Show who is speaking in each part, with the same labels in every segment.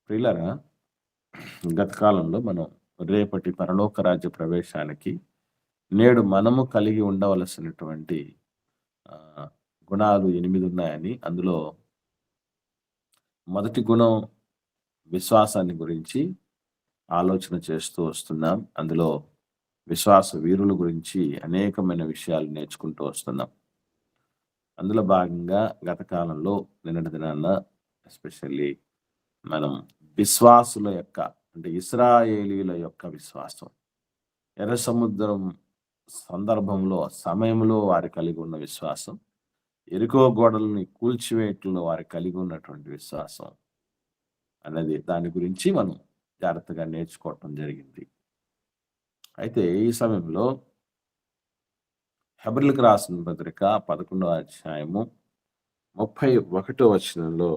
Speaker 1: ప్రియులారా, గత కాలంలో మనం రేపటి పరలోక రాజ్య ప్రవేశానికి నేడు మనము కలిగి ఉండవలసినటువంటి ఆహ్, గుణాలు 8 ఉన్నాయని, అందులో మొదటి గుణం విశ్వాసాన్ని గురించి ఆలోచన చేస్తూ వస్తున్నాం. అందులో విశ్వాస వీరుల గురించి అనేకమైన విషయాలు నేర్చుకుంటూ వస్తున్నాం. అందులో భాగంగా గత కాలంలో నిన్నటి దినాన ఎస్పెషల్లీ మనం విశ్వాసుల యొక్క అంటే ఇశ్రాయేలీయుల యొక్క విశ్వాసం, ఎర్ర సముద్రం సందర్భంలో సమయంలో వారు కలిగి ఉన్న విశ్వాసం, యెరికో గోడలని కూల్చివేయటంలో వారు కలిగి ఉన్నటువంటి విశ్వాసం అనేది దాని గురించి మనం జాగ్రత్తగా నేర్చుకోవటం జరిగింది. అయితే ఈ సమయంలో హెబ్రీయులకు రాసిన పత్రిక 11వ అధ్యాయము 31వ వచనంలో,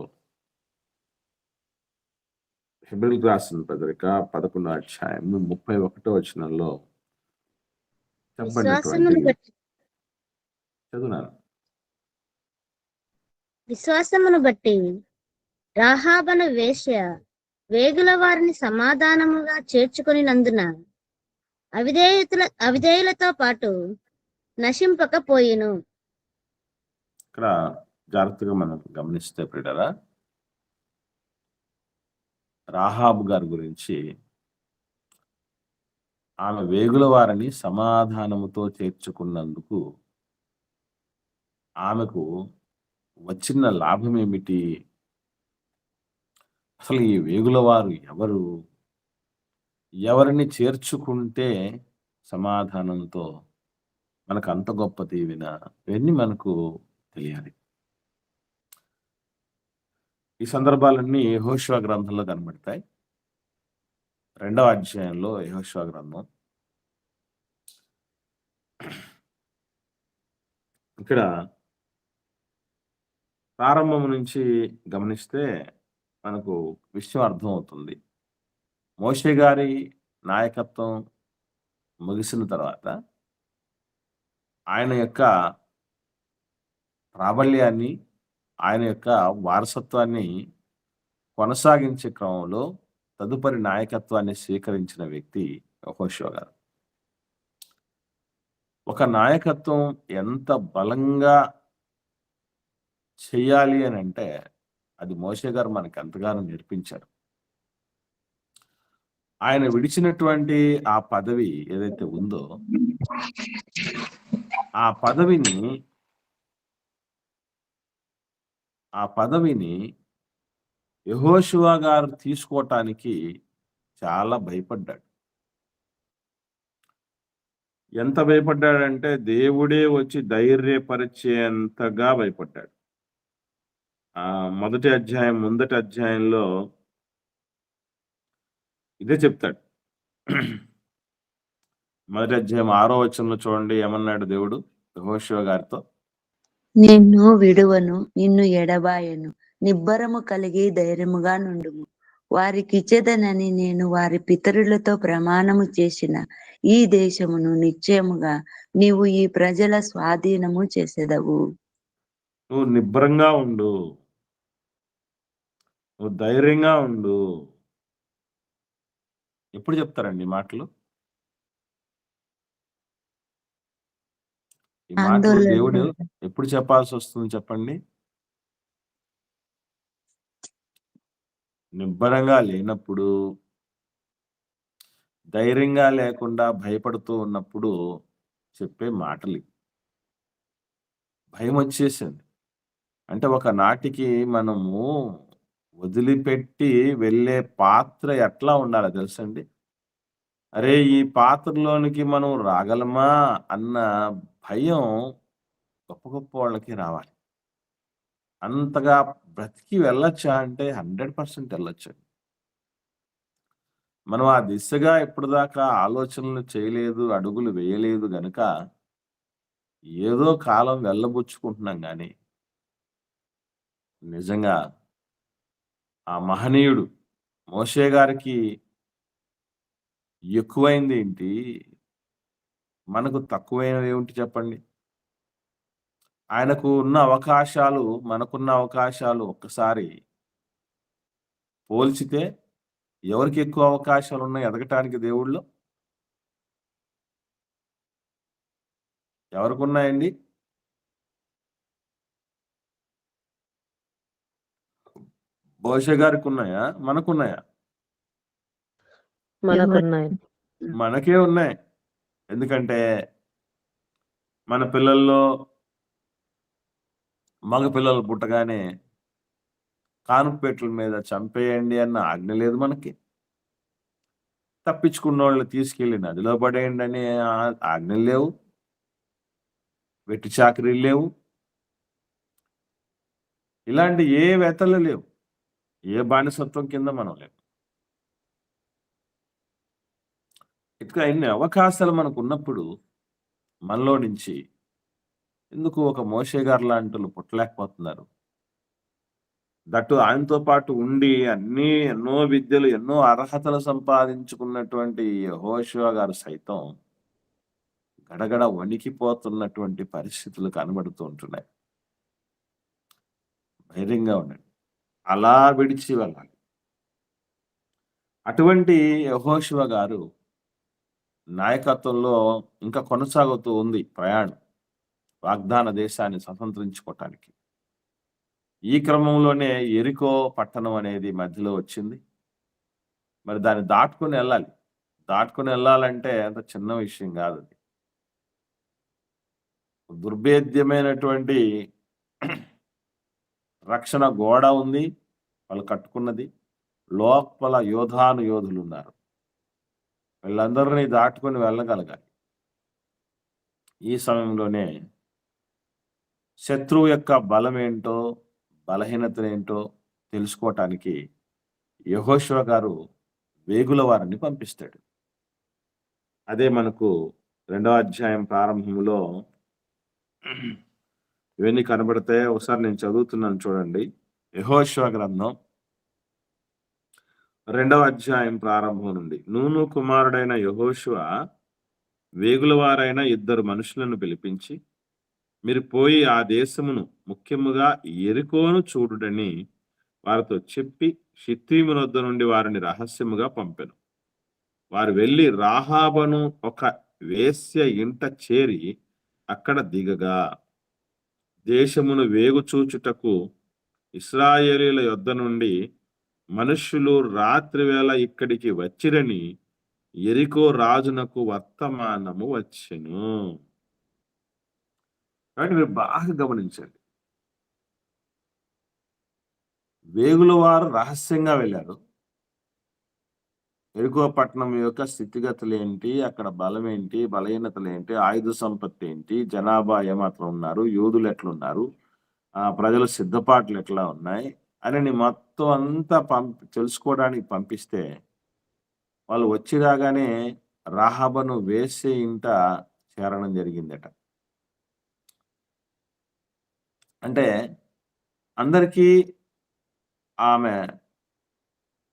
Speaker 1: హెబ్రీయులకు రాసిన పత్రిక 11వ అధ్యాయము 31వ వచనంలో చెప్పబడినటువంటి
Speaker 2: విశ్వాసమును బట్టి
Speaker 1: చదువునాను.
Speaker 2: విశ్వాసమును బట్టి రాహాబను వేశ్య వేగుల వారిని సమాధానముగా చేర్చుకొనినందున అవిధేయులతో పాటు నశింపకపోయెను.
Speaker 1: ఇక్కడ జాగ్రత్తగా మనం గమనిస్తే ప్రియులారా, రాహాబు గారి గురించి, ఆమె వేగుల వారిని సమాధానముతో చేర్చుకున్నందుకు ఆమెకు వచ్చిన లాభం ఏమిటి? అసలు ఈ వేగుల వారు ఎవరు? ఎవరిని చేర్చుకుంటే సమాధానంతో మనకు అంత గొప్ప దీవెన? ఇవన్నీ మనకు తెలియాలి. ఈ సందర్భాలన్నీ యెహోషువ గ్రంథంలో కనబడతాయి. 2వ అధ్యాయంలో యెహోషువ గ్రంథం. ఇక్కడ ప్రారంభం నుంచి గమనిస్తే మనకు విషయం అర్థమవుతుంది. మోషే గారి నాయకత్వం ముగిసిన తర్వాత ఆయన యొక్క ప్రాబల్యాన్ని, ఆయన యొక్క వారసత్వాన్ని కొనసాగించే క్రమంలో తదుపరి నాయకత్వాన్ని స్వీకరించిన వ్యక్తి యెహోషువ గారు. ఒక నాయకత్వం ఎంత బలంగా చెయ్యాలి అని అంటే అది మోషే గారు మనకు ఎంతగానో నేర్పించారు. ఆయన విడిచినటువంటి ఆ పదవి ఏదైతే ఉందో, ఆ పదవిని యెహోషువ గారు తీసుకోవటానికి చాలా భయపడ్డాడు. ఎంత భయపడ్డాడంటే దేవుడే వచ్చి ధైర్యపరిచేంతగా భయపడ్డాడు. మొదటి అధ్యాయంలో ఇదే చెప్తాడు. మొదటి అధ్యాయం 6వ వచనంలో చూడండి, ఏమన్నాడు దేవుడు యెహోషువ గారితో?
Speaker 3: నిన్ను విడువను, నిన్ను ఎడబాయను, నిబ్బరము కలిగి ధైర్యముగా నుండుము. వారికిచ్చేదనని నేను వారి పితరులతో ప్రమాణము చేసిన ఈ దేశమును నిశ్చయముగా నీవు ఈ ప్రజల స్వాధీనము చేసేదవు.
Speaker 1: నువ్వు నిబ్బరంగా ఉండు, నువ్వు ధైర్యంగా ఉండు. ఎప్పుడు చెప్తారండి ఈ మాటలు? ఈ మాటలు దేవుడు ఎప్పుడు చెప్పాల్సి వస్తుంది చెప్పండి? నిబ్బరంగా లేనప్పుడు, ధైర్యంగా లేకుండా భయపడుతూ ఉన్నప్పుడు చెప్పే మాటలు. భయం వచ్చేసింది అంటే ఒక నాటికి మనము వదిలిపెట్టి వెళ్ళే పాత్ర ఎట్లా ఉండాలో తెలుసండి? అరే, ఈ పాత్రలోనికి మనం రాగలమా అన్న భయం గొప్ప గొప్ప వాళ్ళకి రావాలి. అంతగా బ్రతికి వెళ్ళొచ్చా అంటే 100% వెళ్ళొచ్చు. మనం ఆ దిశగా ఇప్పటిదాకా ఆలోచనలు చేయలేదు, అడుగులు వేయలేదు గనుక ఏదో కాలం వెళ్ళబుచ్చుకుంటున్నాం గానీ, నిజంగా ఆ మహనీయుడు మోషే గారికి ఎక్కువైంది ఏంటి? మనకు తక్కువైనవి ఏమిటి చెప్పండి? ఆయనకు ఉన్న అవకాశాలు, మనకున్న అవకాశాలు ఒక్కసారి పోల్చితే ఎవరికి ఎక్కువ అవకాశాలు ఉన్నాయి ఎదగటానికి దేవుళ్ళో? ఎవరికి ఉన్నాయండి? మోషే గారికి ఉన్నాయా? మనకున్నాయా?
Speaker 4: మనకున్నాయి.
Speaker 1: మనకే ఉన్నాయి. ఎందుకంటే మన పిల్లల్లో మగ పిల్లలు పుట్టగానే కానుపెట్ల మీద చంపేయండి అన్న ఆజ్ఞ లేదు మనకి. తప్పించుకున్నోళ్ళని తీసుకెళ్ళి నదిలో పడేయండి అనే ఆజ్ఞలు లేవు. వెట్టి చాకరీలు లేవు. ఇలాంటి ఏ వెతలు లేవు. ఏ బానిసత్వం కింద మనం లేవు. ఇట్లా ఇన్ని అవకాశాలు మనకు ఉన్నప్పుడు మనలో నుంచి ఎందుకు ఒక మోషే గారు లాంటి పుట్టలేకపోతున్నారు? దట్టు ఆయనతో పాటు ఉండి ఎన్నో విద్యలు, ఎన్నో అర్హతలు సంపాదించుకున్నటువంటి యెహోషువ గారు సైతం గడగడ వణికిపోతున్నటువంటి పరిస్థితులు కనబడుతూ ఉంటున్నాయి. ధైర్యంగా ఉండండి. అలా విడిచి వెళ్ళాలి. అటువంటి యెహోషువ గారు నాయకత్వంలో ఇంకా కొనసాగుతూ ఉంది ప్రయాణం వాగ్దాన దేశాన్ని స్వతంత్రించుకోవటానికి. ఈ క్రమంలోనే యెరికో పట్టణం అనేది మధ్యలో వచ్చింది. మరి దాన్ని దాటుకొని వెళ్ళాలి. దాటుకొని వెళ్ళాలంటే అంత చిన్న విషయం కాదు అది. దుర్భేద్యమైనటువంటి రక్షణ గోడ ఉంది వాళ్ళు కట్టుకున్నది. లోపల యోధులు ఉన్నారు. వీళ్ళందరినీ దాటుకొని వెళ్ళగలగాలి. ఈ సమయంలోనే శత్రువు యొక్క బలం ఏంటో, బలహీనతలేంటో తెలుసుకోవటానికి యెహోషువ గారు వేగుల వారిని పంపిస్తాడు. అదే మనకు 2వ అధ్యాయం ప్రారంభంలో ఇవన్నీ కనబడతాయి. ఒకసారి నేను చదువుతున్నాను చూడండి. యెహోషువ గ్రంథం 2వ అధ్యాయం ప్రారంభం నుండి. నూను కుమారుడైన యెహోషువ వేగుల వారైన 2 మనుషులను పిలిపించి, మీరు పోయి ఆ దేశమును ముఖ్యముగా యెరికోను చూడుడని వారితో చెప్పి షిత్తీము వద్ద నుండి వారిని రహస్యముగా పంపెను. వారు వెళ్ళి రాహాబను ఒక వేశ్య ఇంట చేరి అక్కడ దిగగా, దేశమును వేగు చూచుటకు ఇశ్రాయేలీల యొద్ద నుండి మనుష్యులు రాత్రి వేళ ఇక్కడికి వచ్చిరని యెరికో రాజునకు వర్తమానము వచ్చెను. కాబట్టి మీరు బాగా గమనించండి. వేగుల వారు రహస్యంగా వెళ్ళారు. యెరికో పట్టణం యొక్క స్థితిగతులు ఏంటి, అక్కడ బలం ఏంటి, బలహీనతలు ఏంటి, ఆయుధ సంపత్తి ఏంటి, జనాభా ఏమాత్రం ఉన్నారు, యోధులు ఎట్లున్నారు, ప్రజల సిద్ధపాట్లు ఎట్లా ఉన్నాయి అని మొత్తం అంతా తెలుసుకోవడానికి పంపిస్తే వాళ్ళు వచ్చి రాగానే రాహాబను వేసే ఇంట చేరడం జరిగిందట. అంటే అందరికీ ఆమె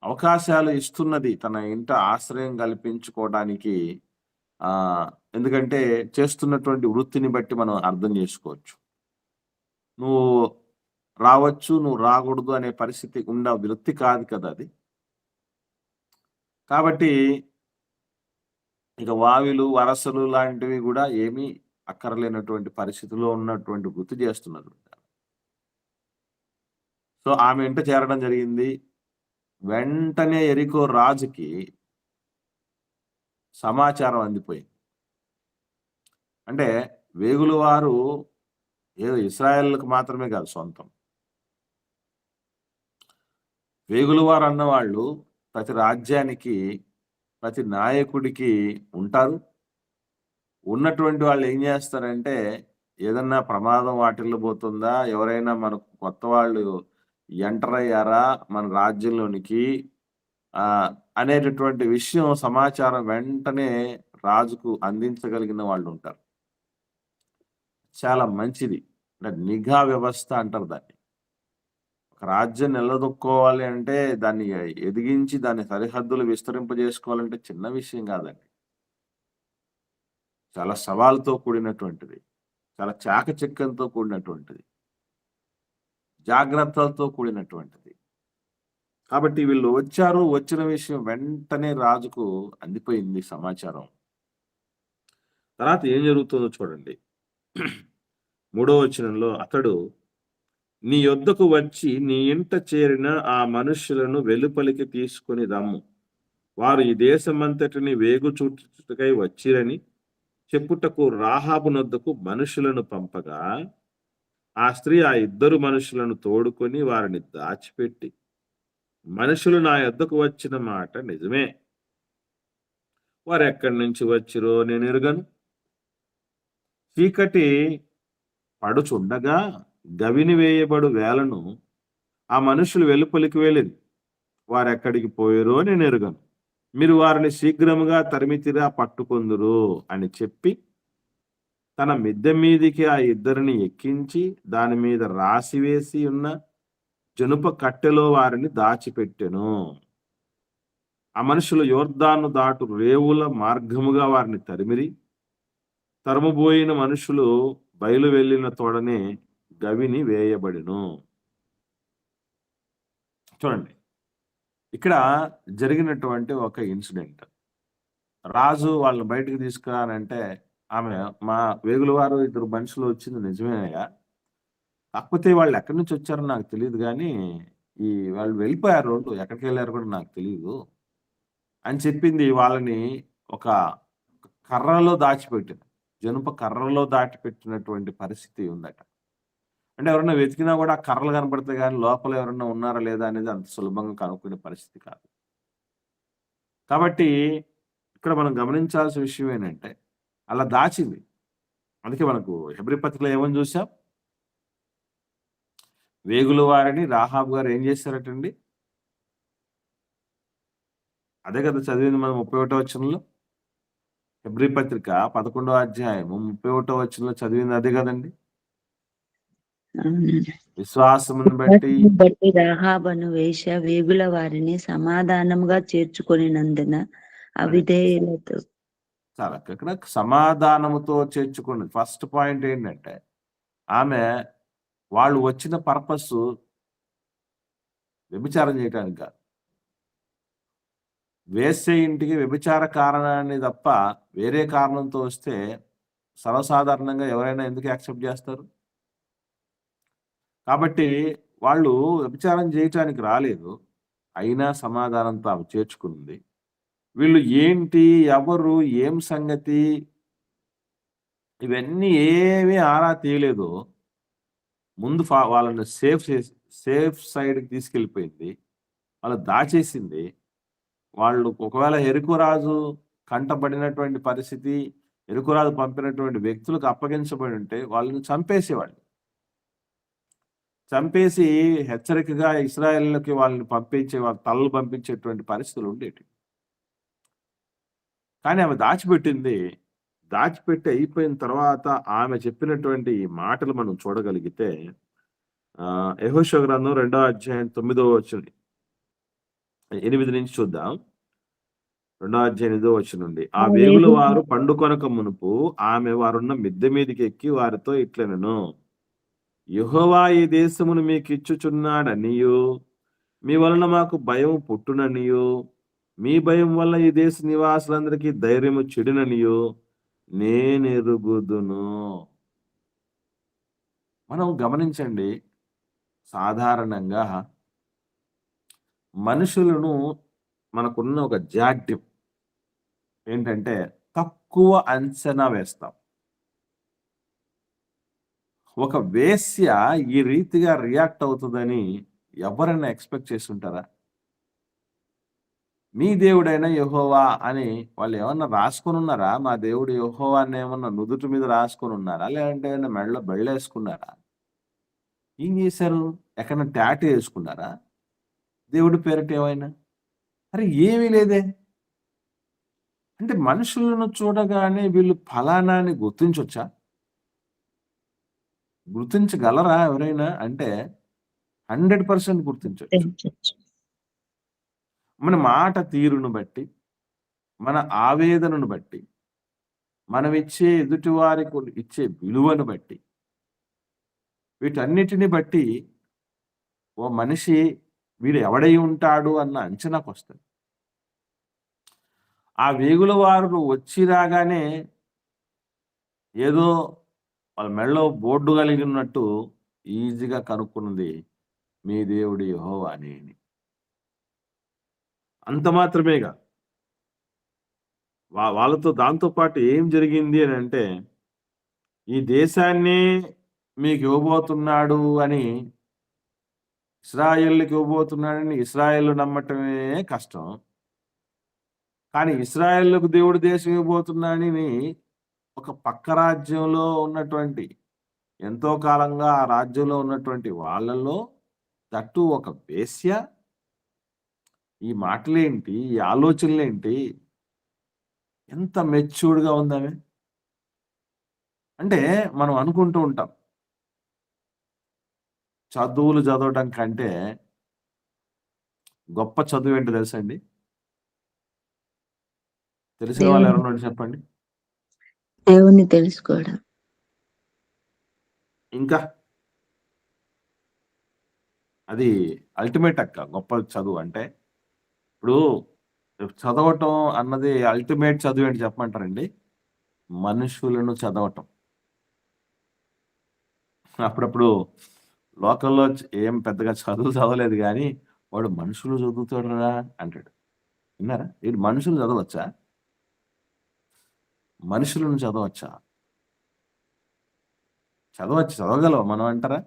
Speaker 1: అవకాశాలు ఇస్తున్నది తన ఇంట ఆశ్రయం కల్పించుకోవడానికి. ఎందుకంటే చేస్తున్నటువంటి వృత్తిని బట్టి మనం అర్థం చేసుకోవచ్చు. నువ్వు రావచ్చు, నువ్వు రాకూడదు అనే పరిస్థితి వృత్తి కాదు కదా అది. కాబట్టి ఇక వావిలు, వరసలు లాంటివి కూడా ఏమీ అక్కర్లేనటువంటి పరిస్థితిలో ఉన్నటువంటి వృత్తి చేస్తున్నారు. సో ఆమె ఇంట చేరడం జరిగింది. వెంటనే యెరికో రాజుకి సమాచారం అందిపోయింది. అంటే వేగుల వారు ఏదో ఇశ్రాయేలుకు మాత్రమే కాదు సొంతం. వేగుల వారు అన్నవాళ్ళు ప్రతి రాజ్యానికి, ప్రతి నాయకుడికి ఉంటారు. ఉన్నటువంటి వాళ్ళు ఏం చేస్తారంటే ఏదన్నా ప్రమాదం వాటిల్లబోతుందా, ఎవరైనా మనకు కొత్త వాళ్ళు ఎంటర్ అయ్యారా మన రాజ్యంలోనికి అనేటటువంటి విషయం సమాచారం వెంటనే రాజుకు అందించగలిగిన వాళ్ళు ఉంటారు. చాలా మంచిది. అంటే నిఘా వ్యవస్థ అంటారు దాన్ని. ఒక రాజ్యం నిలదొక్కోవాలి అంటే దాన్ని ఎదిగించి దాని సరిహద్దులు విస్తరింపజేసుకోవాలంటే చిన్న విషయం కాదండి. చాలా సవాలుతో కూడినటువంటిది, చాలా చాకచక్యంతో కూడినటువంటిది, జాగ్రత్తలతో కూడినటువంటిది. కాబట్టి వీళ్ళు వచ్చారు. వచ్చిన విషయం వెంటనే రాజుకు అందిపోయింది సమాచారం. తర్వాత ఏం జరుగుతుందో చూడండి. 3వ వచనంలో అతడు నీ యొద్దకు వచ్చి నీ ఇంట చేరిన ఆ మనుష్యులను వెలుపలికి తీసుకొని రమ్ము. వారు ఈ దేశమంతటిని వేగు చూచుటకై వచ్చిరని చెప్పుటకు రాహాబు నొద్దకు మనుషులను పంపగా ఆ స్త్రీ ఆ ఇద్దరు మనుషులను తోడుకొని వారిని దాచిపెట్టి, మనుషులు నా యొద్దకు వచ్చిన మాట నిజమే, వారు ఎక్కడి నుంచి వచ్చిరో నేను ఎరుగను. చీకటి పడుచుండగా గవిని వేయబడు వేళను ఆ మనుషులు వెలుపలికి వెళ్ళింది, వారెక్కడికి పోయారో నేను ఎరుగను. మీరు వారిని శీఘ్రముగా తరిమితిరా పట్టుకొందురు అని చెప్పి తన మిద్దె మీదికి ఆ ఇద్దరిని ఎక్కించి దాని మీద రాసివేసి ఉన్న జనుప కట్టెలో వారిని దాచిపెట్టెను. ఆ మనుషులు యోర్దాను దాటు రేవుల మార్గముగా వారిని తరిమిరి. తరుముబోయిన మనుషులు బయలు వెళ్ళిన తోడనే గవిని వేయబడిను. చూడండి, ఇక్కడ జరిగినటువంటి ఒక ఇన్సిడెంట్. రాజు వాళ్ళని బయటికి తీసుకురానంటే ఆమె మా వేగుల వారు ఇద్దరు మనుషులు వచ్చింది నిజమేనయ్యా, కాకపోతే వాళ్ళు ఎక్కడి నుంచి వచ్చారో నాకు తెలియదు, కానీ ఈ వాళ్ళు వెళ్ళిపోయారు, ఎక్కడికి వెళ్ళారు కూడా నాకు తెలియదు అని చెప్పింది. వాళ్ళని ఒక కర్రలో దాచిపెట్టింది, జనుప కర్రలో దాచిపెట్టినటువంటి పరిస్థితి ఉందట. అంటే ఎవరన్నా వెతికినా కూడా ఆ కర్రలు కనపడితే కానీ లోపల ఎవరన్నా ఉన్నారా లేదా అనేది అంత సులభంగా కనుక్కునే పరిస్థితి కాదు. కాబట్టి ఇక్కడ మనం గమనించాల్సిన విషయం ఏంటంటే అలా దాచింది. అందుకే మనకు హెబ్రీ పత్రికలో ఏమని చూసాం, వేగుల వారిని రాహాబు గారు ఏం చేశారటండి, అదే కదా చదివింది మనం 31వ వచనంలో. హెబ్రీ పత్రిక 11వ అధ్యాయము 31వ వచనంలో చదివింది అదే కదండి. విశ్వాసమును బట్టి
Speaker 3: రాహాబను వేశ్య వేగుల వారిని సమాధానముగా చేర్చుకొనినందున అవిధేయులతో.
Speaker 1: చాలా ఇక్కడ సమాధానముతో చేర్చుకున్నది. ఫస్ట్ పాయింట్ ఏంటంటే ఆమె వాళ్ళు వచ్చిన పర్పస్ వ్యభిచారం చేయటానికి కాదు. వేసే ఇంటికి వ్యభిచార కారణాన్ని తప్ప వేరే కారణంతో వస్తే సర్వసాధారణంగా ఎవరైనా ఎందుకు యాక్సెప్ట్ చేస్తారు? కాబట్టి వాళ్ళు వ్యభిచారం చేయటానికి రాలేదు, అయినా సమాధానంతో ఆమె చేర్చుకుంది. వీళ్ళు ఏంటి, ఎవరు, ఏం సంగతి, ఇవన్నీ ఏమీ ఆరా తీయలేదు. ముందు వాళ్ళని సేఫ్ సైడ్కి తీసుకెళ్ళిపోయింది, వాళ్ళు దాచేసింది. వాళ్ళు ఒకవేళ ఎరుకురాజు కంటబడినటువంటి పరిస్థితి, ఎరుకురాజు పంపినటువంటి వ్యక్తులకు అప్పగించబడి ఉంటే వాళ్ళని చంపేసేవాళ్ళు. చంపేసి హెచ్చరికగా ఇశ్రాయేలుకి వాళ్ళని పంపించే, వాళ్ళ తలలు పంపించేటువంటి పరిస్థితులు ఉండేవి. కానీ ఆమె దాచిపెట్టింది. దాచిపెట్టి అయిపోయిన తర్వాత ఆమె చెప్పినటువంటి ఈ మాటలు మనం చూడగలిగితే యెహోషువ గ్రంథం 2వ అధ్యాయం 9వ వచనం 8 నుంచి చూద్దాం. 2వ అధ్యాయం 8వ వచనం నుండి, ఆ వేగుల వారు పండుకొనక మునుపు ఆమె వారున్న మిద్దె మీదికి ఎక్కి వారితో ఇట్లనెను, యెహోవా ఈ దేశమును మీకు ఇచ్చుచున్నాడనియు మీ వలన మాకు భయం పుట్టుననియు మీ భయం వల్ల ఈ దేశ నివాసులందరికీ ధైర్యము చెడుననియు నేనెరుగుదును. మనం గమనించండి, సాధారణంగా మనుషులను మనకున్న ఒక జాడ్యం ఏంటంటే తక్కువ అంచనా వేస్తాం. ఒక వేశ్య ఈ రీతిగా రియాక్ట్ అవుతుందని ఎవరైనా ఎక్స్పెక్ట్ చేస్తుంటారా? మీ దేవుడైన యెహోవా అని వాళ్ళు ఏమన్నా రాసుకొని ఉన్నారా? మా దేవుడు యెహోవా అని ఏమన్నా నుదుటి మీద రాసుకొని ఉన్నారా? లేదంటే ఏమన్నా మెడలో బెళ్ళేసుకున్నారా? ఏం చేశారు? ఎక్కడన్నా టాటూ వేసుకున్నారా దేవుడి పేరిట ఏమైనా? అరే ఏమీ లేదే. అంటే మనుషులను చూడగానే వీళ్ళు ఫలానా అని గుర్తించొచ్చా? గుర్తించగలరా ఎవరైనా? అంటే 100% గుర్తించొచ్చు. మన మాట తీరును బట్టి, మన ఆవేదనను బట్టి, మనం ఇచ్చే ఎదుటి వారికి ఇచ్చే విలువను బట్టి, వీటన్నిటిని బట్టి ఓ మనిషి వీడు ఎవడై ఉంటాడు అన్న అంచనాకు వస్తుంది. ఆ వేగుల వారు వచ్చి రాగానే ఏదో వాళ్ళ మెడలో బోర్డు కలిగి ఉన్నట్టు ఈజీగా కనుక్కున్నది మీ దేవుడు యెహోవా అని. అంత మాత్రమేగా వాళ్ళతో దాంతో పాటు ఏం జరిగింది అని అంటే, ఈ దేశాన్ని మీకు ఇవ్వబోతున్నాడు అని, ఇశ్రాయేలుకి ఇవ్వబోతున్నాడని ఇశ్రాయేలు నమ్మటమే కష్టం. కానీ ఇశ్రాయేలుకు దేవుడు దేశం ఇవ్వబోతున్నాడని ఒక పక్క రాజ్యంలో ఉన్నటువంటి, ఎంతో కాలంగా ఆ రాజ్యంలో ఉన్నటువంటి వాళ్ళలో దట్టు ఒక వేశ్య ఈ మాటలేంటి? ఈ ఆలోచనలేంటి? ఎంత మెచ్యూర్డ్‌గా ఉందామె. అంటే మనం అనుకుంటూ ఉంటాం. చదువులు చదవటం కంటే గొప్ప చదువేంటో తెలుసా అండి? తెలిసిన వాళ్ళు
Speaker 3: దేవుని
Speaker 1: ఎవరైనా ఉంటే చెప్పండి.
Speaker 3: దేవుని తెలుసుకోవడం.
Speaker 1: ఇంకా అది అల్టిమేట్ అక్క గొప్ప చదువు అంటే. ఇప్పుడు చదవటం అన్నది అల్టిమేట్ చదువేంటి చెప్పమంటారండి? మనుషులను చదవటం. అప్పుడప్పుడు లోకల్‌లో ఏం పెద్దగా చదువు చదవలేదు గానీ, వాడు మనుషులు చదువుతాడురా అంటాడు. విన్నారా? ఈడు మనుషులు చదవచ్చా? మనుషులను చదవచ్చా? చదవచ్చు. చదవగలమా మనం అంటారా?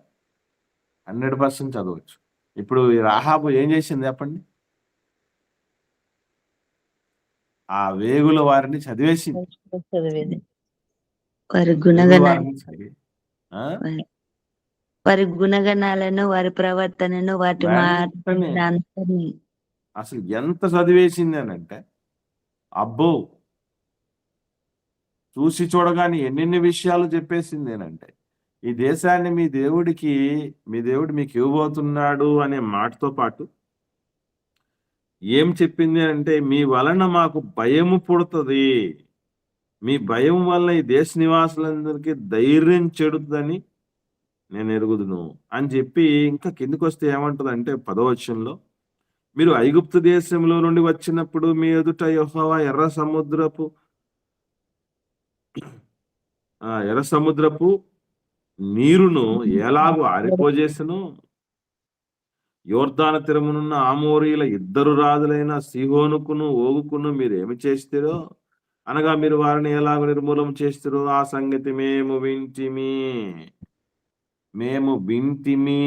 Speaker 1: 100% చదవచ్చు. ఇప్పుడు ఈ రాహాబు ఏం చేసింది చెప్పండి? ఆ వేగుల వారిని చదివేసింది.
Speaker 3: చదివేది.
Speaker 1: వేగుల
Speaker 3: వారి గుణగణాలు,
Speaker 1: వారిని చదివి ఆ!
Speaker 3: వారి గుణగణాలను, వారి ప్రవర్తనను, వాటి
Speaker 1: వెంటనే
Speaker 3: అంతని
Speaker 1: అసలు ఎంత చదివేసింది అనంటే, అబ్బో! చూసి చూడగానే ఎన్నెన్ని విషయాలు చెప్పేసిందేనంటే, ఈ దేశాన్ని మీ దేవుడు మీకు ఇవ్వబోతున్నాడు అనే మాటతో పాటు ఏం చెప్పింది అంటే, మీ వలన మాకు భయము పుడతది. మీ భయం వల్ల ఈ దేశ నివాసులందరికీ ధైర్యం చెడుతుందని నేను ఎరుగుదును అని చెప్పి ఇంకా కిందకొస్తే ఏమంటదంటే 10వ వచనంలో, మీరు ఐగుప్తు దేశంలో నుండి వచ్చినప్పుడు మీ ఎదుట యెహోవా ఎర్ర సముద్రపు నీరును ఎలాగూ ఆరిపోజేసెను, యోర్దాను తీరమునున్న ఆమోరీయుల ఇద్దరు రాజులైన సీహోనుకును ఓగుకును మీరేమి చేస్తారో, అనగా మీరు వారిని ఎలాగ నిర్మూలన చేస్తారో ఆ సంగతి మేము వింటిమి.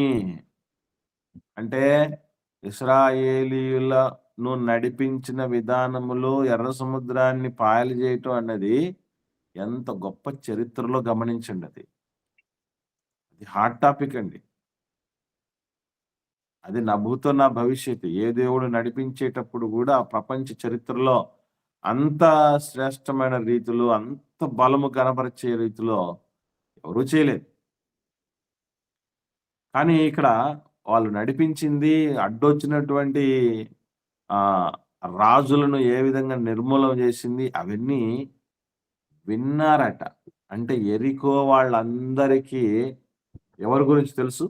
Speaker 1: అంటే ఇశ్రాయేలీయులను నడిపించిన విధానములో ఎర్ర సముద్రాన్ని పాయలు చేయటం అన్నది ఎంత గొప్ప చరిత్రలో గమనించండి అది. అది హాట్ టాపిక్ అండి. అది నభూతో నా భవిష్యత్తు. ఏ దేవుడు నడిపించేటప్పుడు కూడా ప్రపంచ చరిత్రలో అంత శ్రేష్టమైన రీతిలో, అంత బలము కనపరిచే రీతిలో ఎవరూ చేయలేదు. కానీ ఇక్కడ వాళ్ళు నడిపించింది అడ్డొచ్చినటువంటి రాజులను ఏ విధంగా నిర్మూలన చేసింది అవన్నీ విన్నారట. అంటే యెరికో వాళ్ళందరికీ ఎవరి గురించి తెలుసు?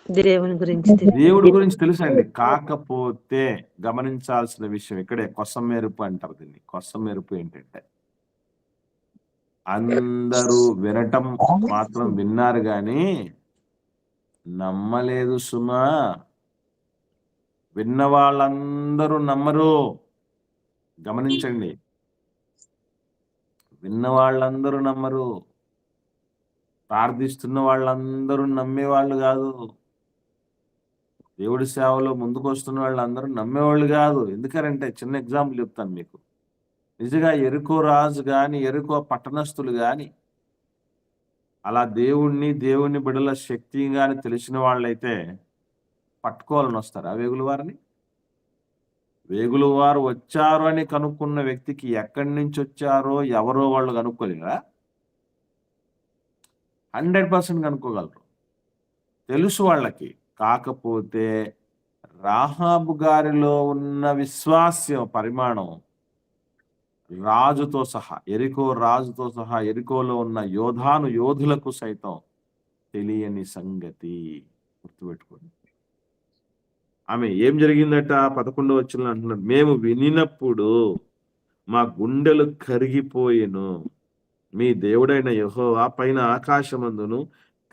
Speaker 3: దేవుని గురించి
Speaker 1: దేవుడి గురించి తెలుసండి. కాకపోతే గమనించాల్సిన విషయం ఇక్కడే కొసమెరుపు అంటారు దీన్ని. కొసమెరుపు ఏంటంటే, అందరూ వినటం మాత్రం విన్నారు గాని నమ్మలేదు సుమా. విన్న వాళ్ళందరూ నమ్మరు. గమనించండి. విన్న వాళ్ళందరూ నమ్మరు. ప్రార్థిస్తున్న వాళ్ళందరూ నమ్మేవాళ్ళు కాదు. దేవుడి సేవలో ముందుకొస్తున్న వాళ్ళందరూ నమ్మేవాళ్ళు కాదు. ఎందుకనంటే చిన్న ఎగ్జాంపుల్ చెప్తాను మీకు. నిజంగా యెరికో రాజు గాని, యెరికో పట్టణస్థులు గాని అలా దేవుని బిడ్డల శక్తి గాని తెలిసిన వాళ్ళైతే పట్టుకోవాలని వస్తారా వేగుల వారిని? వేగుల వారు వచ్చారు అని కనుక్కున్న వ్యక్తికి ఎక్కడి నుంచి వచ్చారో ఎవరో వాళ్ళు కనుక్కోలేరా? 100% కనుక్కోగలరు. తెలుసు వాళ్ళకి. కాకపోతే రాహాబు గారిలో ఉన్న విశ్వాస్య పరిమాణం రాజుతో సహా, యెరికో రాజుతో సహా, యెరికోలో ఉన్న యోధులకు సైతం తెలియని సంగతి. గుర్తుపెట్టుకోండి. ఆమె ఏం జరిగిందట 11వ వచనంలో అంటున్నారు, మేము వినినప్పుడు మా గుండెలు కరిగిపోయెను. మీ దేవుడైన యెహోవా పైన ఆకాశమందును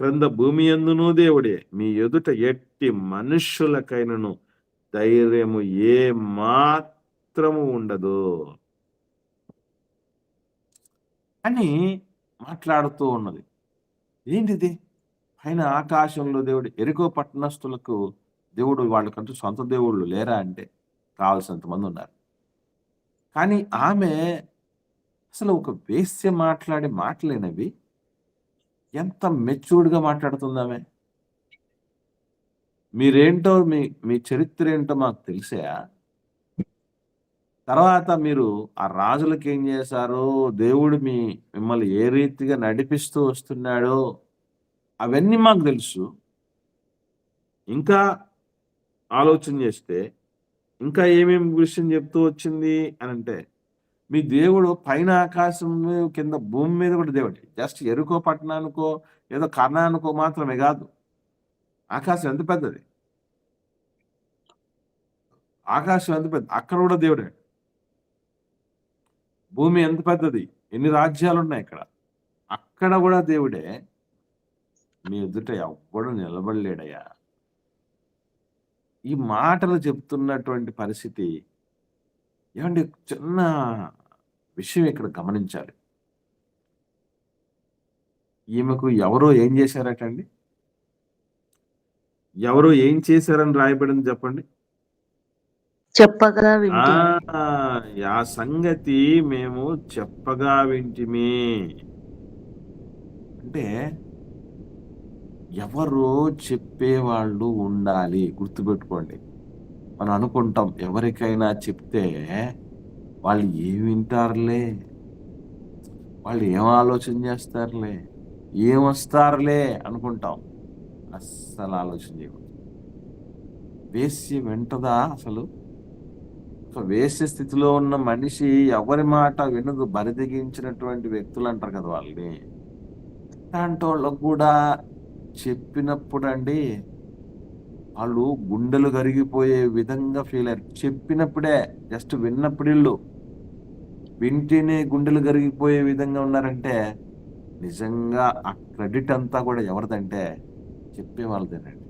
Speaker 1: క్రింద భూమి యందును దేవుడే. మీ ఎదుట ఎట్టి మనుష్యులకైనను ధైర్యము ఏ మాత్రము ఉండదు అని మాట్లాడుతూ ఉన్నది. ఏంటిది? పైన ఆకాశంలో దేవుడు. ఎరికో పట్టణస్థులకు దేవుడు వాళ్ళకంటూ సొంత దేవుళ్ళు లేరా అంటే కావాల్సినంత మంది ఉన్నారు. కానీ ఆమె అసలు ఒక వేశ్య మాట్లాడే మాటలేనవి ఎంత మెచ్యూర్డ్గా మాట్లాడుతుంది ఆమె. మీరేంటో మీ చరిత్ర ఏంటో మాకు తెలిసా, తర్వాత మీరు ఆ రాజులకు ఏం చేశారో, దేవుడు మిమ్మల్ని ఏ రీతిగా నడిపిస్తూ వస్తున్నాడో అవన్నీ మాకు తెలుసు. ఇంకా ఆలోచన చేస్తే ఇంకా ఏమేమి విషయం చెప్తూ వచ్చింది అని అంటే, మీ దేవుడు పైన ఆకాశం కింద భూమి మీద కూడా దేవుడు. జస్ట్ ఎరుకో పట్టణానికో ఏదో కర్ణానికో మాత్రమే కాదు. ఆకాశం ఎంత పెద్దది, ఆకాశం ఎంత పెద్ద, అక్కడ కూడా దేవుడే. భూమి ఎంత పెద్దది, ఎన్ని రాజ్యాలు ఉన్నాయి ఇక్కడ, అక్కడ కూడా దేవుడే. మీ ఎదుట ఎవ్వడు నిలబడలేడయ్యా. ఈ మాటలు చెప్తున్నటువంటి పరిస్థితి ఏమండి, చిన్న విషయం ఇక్కడ గమనించాలి. ఈమెకు ఎవరో ఏం చేశారటండి, ఎవరో ఏం చేశారని రాయబడింది చెప్పండి.
Speaker 3: చెప్పగా వింటిమి.
Speaker 1: ఆ సంగతి మేము చెప్పగా వింటిమి అంటే ఎవరో చెప్పేవాళ్ళు ఉండాలి. గుర్తుపెట్టుకోండి. మనం అనుకుంటాం ఎవరికైనా చెప్తే వాళ్ళు ఏం వింటారులే, వాళ్ళు ఏం ఆలోచన చేస్తారులే, ఏం వస్తారులే అనుకుంటాం. అస్సలు ఆలోచన చేయకూడదు. వేశ్య వింటదా అసలు? ఒక వేశ్య స్థితిలో ఉన్న మనిషి ఎవరి మాట వినదు. బరిదెగించినటువంటి వ్యక్తులు అంటారు కదా వాళ్ళని. అలాంటి వాళ్ళకు కూడా చెప్పినప్పుడు అండి వాళ్ళు గుండెలు కరిగిపోయే విధంగా ఫీల్ అయ్యారు. చెప్పినప్పుడే, జస్ట్ విన్నప్పుడు వింటేనే గుండెలు కరిగిపోయే విధంగా ఉన్నారంటే నిజంగా ఆ క్రెడిట్ అంతా కూడా ఎవరిదంటే చెప్పేవాళ్ళదేనండి.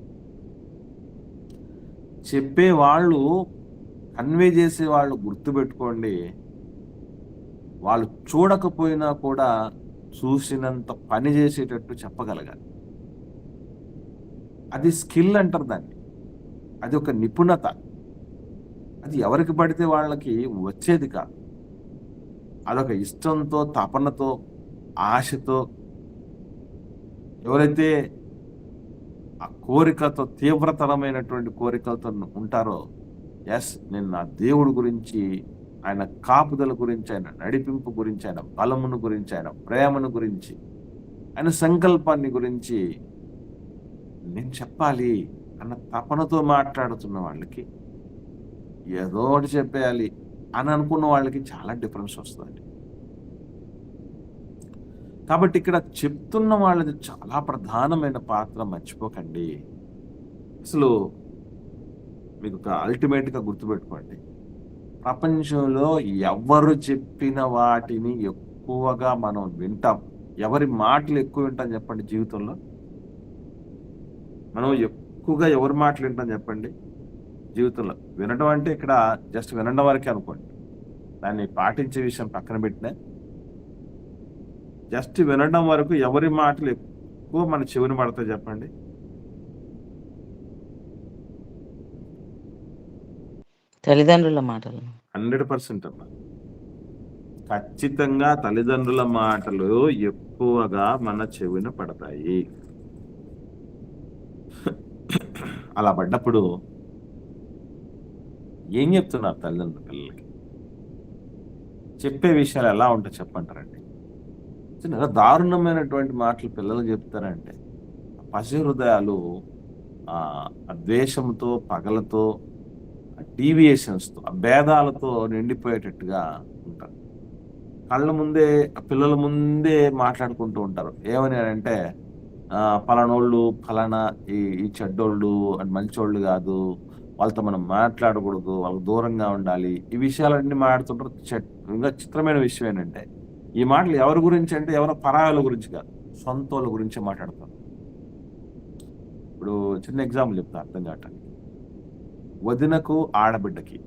Speaker 1: చెప్పేవాళ్ళు, కన్వే చేసేవాళ్ళు గుర్తుపెట్టుకోండి, వాళ్ళు చూడకపోయినా కూడా చూసినంత పని చేసేటట్టు చెప్పగలగాలి. అది స్కిల్ అంటారు దాన్ని. అది ఒక నిపుణత. అది ఎవరికి పడితే వాళ్ళకి వచ్చేది కాదు. అదొక ఇష్టంతో, తపనతో, ఆశతో, ఎవరైతే ఆ కోరికతో, తీవ్రతరమైనటువంటి కోరికలతో ఉంటారో, ఎస్ నేను నా దేవుడి గురించి, ఆయన కాపుదల గురించి, ఆయన నడిపింపు గురించి, ఆయన బలమును గురించి, ఆయన ప్రేమను గురించి, ఆయన సంకల్పాన్ని గురించి నేను చెప్పాలి అన్న తపనతో మాట్లాడుతున్న వాళ్ళకి, ఏదో ఒకటి చెప్పేయాలి అని అనుకున్న వాళ్ళకి చాలా డిఫరెన్స్ వస్తుంది. కాబట్టి ఇక్కడ చెప్తున్న వాళ్ళది చాలా ప్రధానమైన పాత్ర, మర్చిపోకండి. అసలు మీకు ఒక అల్టిమేట్గా గుర్తుపెట్టుకోండి, ప్రపంచంలో ఎవరు చెప్పిన వాటిని ఎక్కువగా మనం వింటాం. ఎవరి మాటలు ఎక్కువ వింటాం చెప్పండి జీవితంలో? మనం ఎక్కువగా ఎవరి మాటలు వింటాం చెప్పండి జీవితంలో? వినడం అంటే ఇక్కడ జస్ట్ వినడం వరకే అనుకోండి, దాన్ని పాటించే విషయం పక్కన పెట్టినా, జస్ట్ వినడం వరకు ఎవరి మాటలు ఎక్కువ మన చెవిని పడతాయి చెప్పండి?
Speaker 3: తల్లిదండ్రుల మాటలు
Speaker 1: 100% అమ్మా. ఖచ్చితంగా తల్లిదండ్రుల మాటలు ఎక్కువగా మన చెవిన పడతాయి. అలా పడ్డప్పుడు ఏం చెప్తున్నారు తల్లిదండ్రులు పిల్లలకి? చెప్పే విషయాలు ఎలా ఉంటాయి చెప్పంటారండి? చిన్నగా దారుణమైనటువంటి మాటలు పిల్లలు చెప్తారంటే పసి హృదయాలు ఆ ద్వేషంతో, పగలతో, డీవియేషన్స్తో, ఆ భేదాలతో నిండిపోయేటట్టుగా ఉంటారు. కళ్ళ ముందే, పిల్లల ముందే మాట్లాడుకుంటూ ఉంటారు. ఏమని అంటే పలానోళ్ళు ఫలానా ఈ చెడ్డోళ్ళు అండ్ మంచోళ్ళు కాదు, వాళ్ళతో మనం మాట్లాడకూడదు, వాళ్ళకి దూరంగా ఉండాలి, ఈ విషయాలన్నీ మాట్లాడుతుంటారు. ఇంకా చిత్రమైన విషయం ఏంటంటే ఈ మాటలు ఎవరి గురించి అంటే ఎవరో పరాయాల గురించి కాదు, సొంతోళ్ళ గురించే మాట్లాడతారు. ఇప్పుడు చిన్న ఎగ్జాంపుల్ చెప్తా అర్థం కావటానికి. వదినకు ఆడబిడ్డకి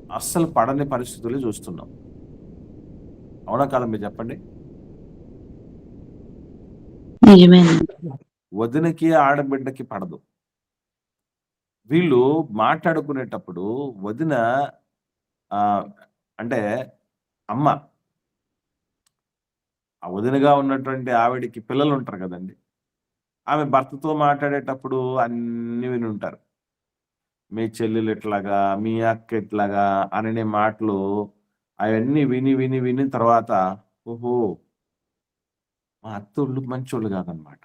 Speaker 1: అస్సలు పడని పరిస్థితులు చూస్తున్నాం. అవునా కాదా మీరు చెప్పండి?
Speaker 3: నిజమేనండి.
Speaker 1: వదినకి ఆడబిడ్డకి పడదు. వీళ్ళు మాట్లాడుకునేటప్పుడు వదిన అంటే అమ్మ, ఆ వదినగా ఉన్నటువంటి ఆవిడకి పిల్లలు ఉంటారు కదండి. ఆమె భర్తతో మాట్లాడేటప్పుడు అన్ని విని ఉంటారు. మీ చెల్లెలు ఎట్లాగా, మీ అక్క ఎట్లాగా అనే మాటలు అవన్నీ విని విని విని తర్వాత ఓహో, మా అత్తోళ్ళు మంచోళ్ళు కాదనమాట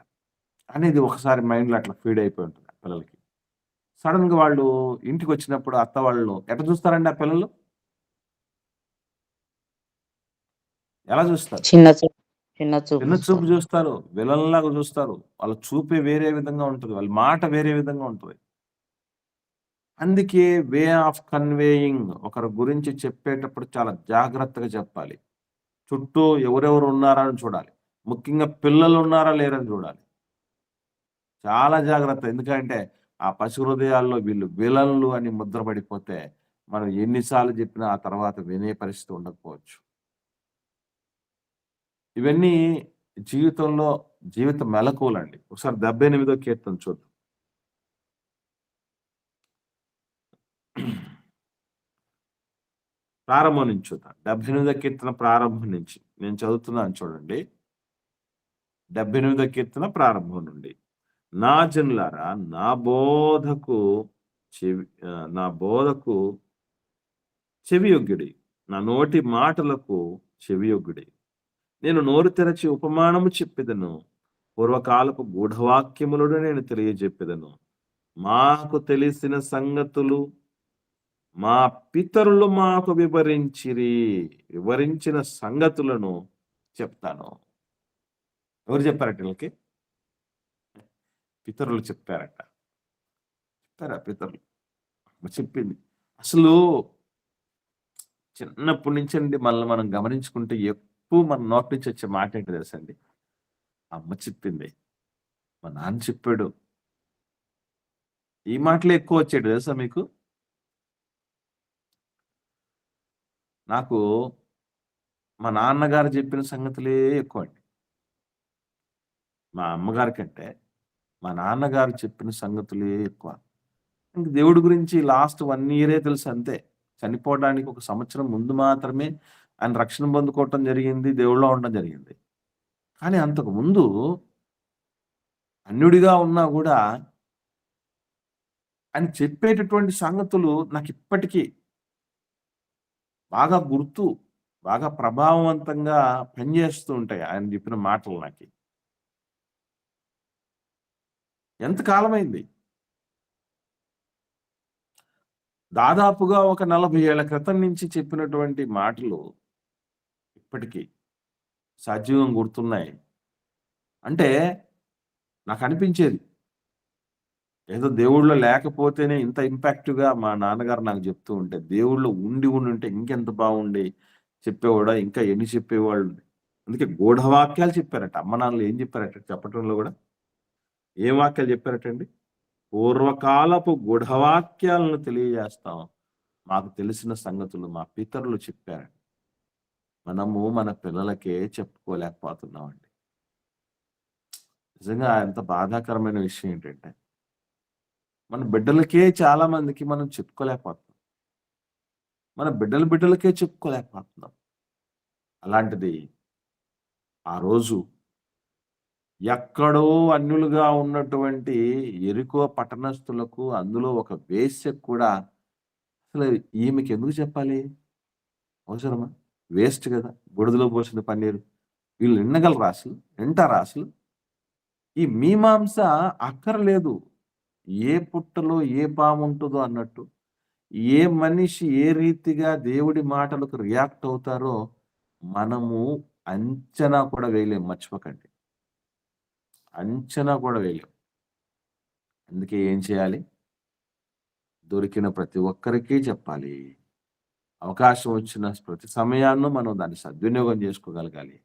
Speaker 1: అనేది ఒకసారి మైండ్లో అట్లా ఫీడ్ అయిపోయి ఉంటుంది పిల్లలకి. సడన్ గా వాళ్ళు ఇంటికి వచ్చినప్పుడు అత్త వాళ్ళు ఎట్లా చూస్తారండి ఆ పిల్లలు? ఎలా చూస్తారు?
Speaker 3: చిన్న చూపు చిన్న చూపు
Speaker 1: చిన్న చూపు
Speaker 3: చూస్తారు.
Speaker 1: చూస్తారు, విలన్లాగా చూస్తారు. వాళ్ళ చూపే వేరే విధంగా ఉంటది, వాళ్ళ మాట వేరే విధంగా ఉంటది. అందుకే వే ఆఫ్ కన్వేయింగ్ ఒకరి గురించి చెప్పేటప్పుడు చాలా జాగ్రత్తగా చెప్పాలి. చుట్టూ ఎవరెవరు ఉన్నారా అని చూడాలి. ముఖ్యంగా పిల్లలు ఉన్నారా లేరని చూడాలి. చాలా జాగ్రత్త. ఎందుకంటే ఆ పసి హృదయాల్లో వీళ్ళు విలన్లు అని ముద్ర పడిపోతే మనం ఎన్ని సార్లు చెప్పినా ఆ తర్వాత వినే పరిస్థితి ఉండకపోవచ్చు. ఇవన్నీ జీవితంలో జీవిత మెళకువలండి. ఒకసారి 78వ కీర్తన చూద్దాం. ప్రారంభం నుంచి చూద్దాం. 78వ కీర్తన ప్రారంభం నుంచి. నేను చదువుతున్నాను చూడండి. 78వ కీర్తన ప్రారంభం నుండి. నా జనులారా నా బోధకు చెవియొగ్గుడి. నా నోటి మాటలకు చెవియొగ్గుడి. నేను నోరు తెరచి ఉపమానము చెప్పెదను. పూర్వకాలపు గూఢవాక్యములను నేను తెలియజెప్పెదను. మాకు తెలిసిన సంగతులు మా పితరులు మాకు వివరించిన సంగతులను చెప్తాను. ఎవరు చెప్పారట వీళ్ళకి? పితరులు చెప్పారట. పితరులు చెప్పింది. అసలు చిన్నప్పటి నుంచి అండి మళ్ళీ మనం గమనించుకుంటే ఎప్పుడు మన నోటి నుంచి వచ్చే మాట ఏంటి తెలుసండి? అమ్మ చెప్పింది, మా నాన్న చెప్పాడు. ఈ మాటలే ఎక్కువ వచ్చాడు తెలుసా మీకు? నాకు మా నాన్నగారు చెప్పిన సంగతులే ఎక్కువ అండి. మా అమ్మగారి కంటే మా నాన్నగారు చెప్పిన సంగతులే ఎక్కువ. ఇంక దేవుడి గురించి లాస్ట్ 1 ఇయరే తెలుసు అంతే. చనిపోవడానికి ఒక సంవత్సరం ముందు మాత్రమే ఆయన రక్షణ పొందుకోవటం జరిగింది. దేవుడిలో ఉండడం జరిగింది. కానీ అంతకు ముందు అన్యుడిగా ఉన్నా కూడా ఆయన చెప్పేటటువంటి సంగతులు నాకిప్పటికీ బాగా గుర్తు, బాగా ప్రభావవంతంగా పనిచేస్తూ ఉంటాయి ఆయన చెప్పిన మాటలు నాకి. ఎంత కాలమైంది? దాదాపుగా ఒక 40 ఏళ్ల క్రితం నుంచి చెప్పినటువంటి మాటలు ఇప్పటికీ సజీవం గుర్తున్నాయి. అంటే నాకనిపించేది, ఏదో దేవుళ్ళో లేకపోతేనే ఇంత ఇంపాక్ట్‌గా మా నాన్నగారు నాకు చెప్తూ ఉంటే, దేవుళ్ళో ఉండుంటే ఇంకెంత బాగుండి చెప్పేవాడో, ఇంకా ఎన్ని చెప్పేవాళ్ళు. అందుకే గూఢవాక్యాలు చెప్పారట. అమ్మ, నాన్నలు ఏం చెప్పారట చెప్పటంలో గూడా? ఏం వాక్యాలు చెప్పారటండి? పూర్వకాలపు గూఢవాక్యాలను తెలియజేస్తాం. మాకు తెలిసిన సంగతులు మా పితరులు చెప్పారు. మనము మన పిల్లలకే చెప్పుకోలేకపోతున్నామండి. నిజంగా ఎంత బాధాకరమైన విషయం ఏంటంటే, మన బిడ్డలకే చాలా మందికి మనం చెప్పుకోలేకపోతున్నాం. మన బిడ్డలకే చెప్పుకోలేకపోతున్నాం. అలాంటిది ఆ రోజు ఎక్కడో అన్యులుగా ఉన్నటువంటి యెరికో పట్టణస్థులకు, అందులో ఒక వేశ్యకు కూడా అసలు ఈమెకి ఎందుకు చెప్పాలి? అవసరమా? వేస్ట్ గదా! బురదలో పోసిన పన్నీరు. వీళ్ళు వినగలరా అసలు? వింటారా అసలు? ఈ మీమాంస అక్కర్లేదు. ఏ పుట్టలో ఏ పాముంటదో అన్నట్టు. ఏ మనిషి ఏ రీతిగా దేవుడి మాటలకు రియాక్ట్ అవుతారో మనము అంచనా కూడా వేయలేం, మర్చిపోకండి. అంచనా కూడా వేయలేం. అందుకే ఏం చేయాలి? దొరికిన ప్రతి ఒక్కరికి చెప్పాలి. అవకాశం వచ్చిన ప్రతి సమయాల్లో మనం దాన్ని సద్వినియోగం చేసుకోగలగాలి.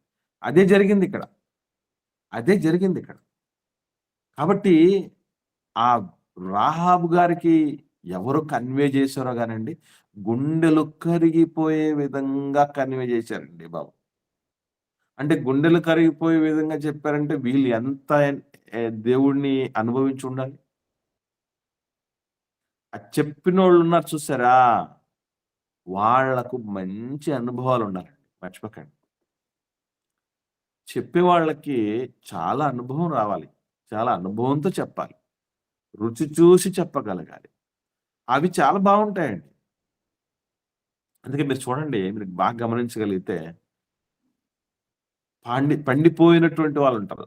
Speaker 1: అదే జరిగిందిక్కడ. అదే జరిగిందిక్కడ. కాబట్టి ఆ రాహాబు గారికి ఎవరు కన్వే చేశారో గానండి, గుండెలు కరిగిపోయే విధంగా కన్వే చేశారండి బాబు. అంటే గుండెలు కరిగిపోయే విధంగా చెప్పారంటే వీళ్ళు ఎంత దేవుడిని అనుభవించి ఉండాలి. అది చెప్పినోళ్ళున్నారు చూసారా? వాళ్ళకు మంచి అనుభవాలు ఉండాలండి. మర్చిపోకండి. చెప్పేవాళ్ళకి చాలా అనుభవం రావాలి. చాలా అనుభవంతో చెప్పాలి. రుచి చూసి చెప్పగలగాలి. అవి చాలా బావుంటాయండి. అందుకే మీరు చూడండి, మీరు బాగా గమనించగలిగితే పండిపోయినటువంటి వాళ్ళుంటారు.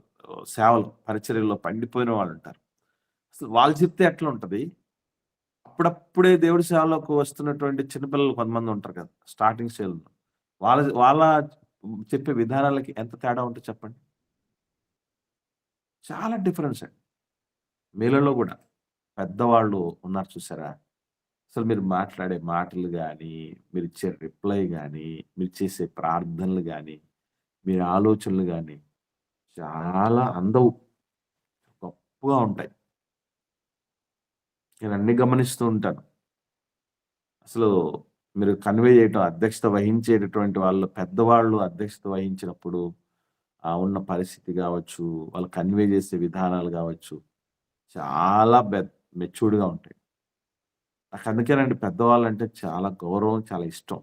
Speaker 1: సేవలు, పరిచర్యల్లో పండిపోయిన వాళ్ళుంటారు. అసలు వాళ్ళు చెప్తే ఎట్లుంటది? అప్పుడప్పుడే దేవుడి సేవలోకి వస్తున్నటువంటి చిన్న పిల్లలు కొంతమంది ఉంటారు కదా! స్టార్టింగ్ స్టేజ్‌లో. వాళ్ళ చెప్పే విధానాలకి ఎంత తేడా ఉంటది చెప్పండి? చాలా డిఫరెన్స్ అండి. మీలలో గూడా పెద్దవాళ్ళు ఉన్నారు చూసారా? అసలు మీరు మాట్లాడే మాటలు గాని, మీరిచ్చే రిప్లై గాని, మీరు చేసే ప్రార్థనలు గాని, మీ ఆలోచనలు గాని చాలా అందవు. గొప్పగా ఉంటాయి. నేనన్నీ గమనిస్తూ ఉంటాను. అసలు మీరు కన్వే చేయటం అధ్యక్షత వహించేటటువంటి వాళ్ళు పెద్దవాళ్ళు అధ్యక్షత వహించినప్పుడు ఉన్న పరిస్థితి గావచ్చు, వాళ్ళు కన్వే చేసే విధానాలు గావచ్చు, చాలా మెచ్యూర్డ్‌గా ఉంటాయి. నాకందుకేనండి పెద్దవాళ్ళంటే చాలా గౌరవం, చాలా ఇష్టం.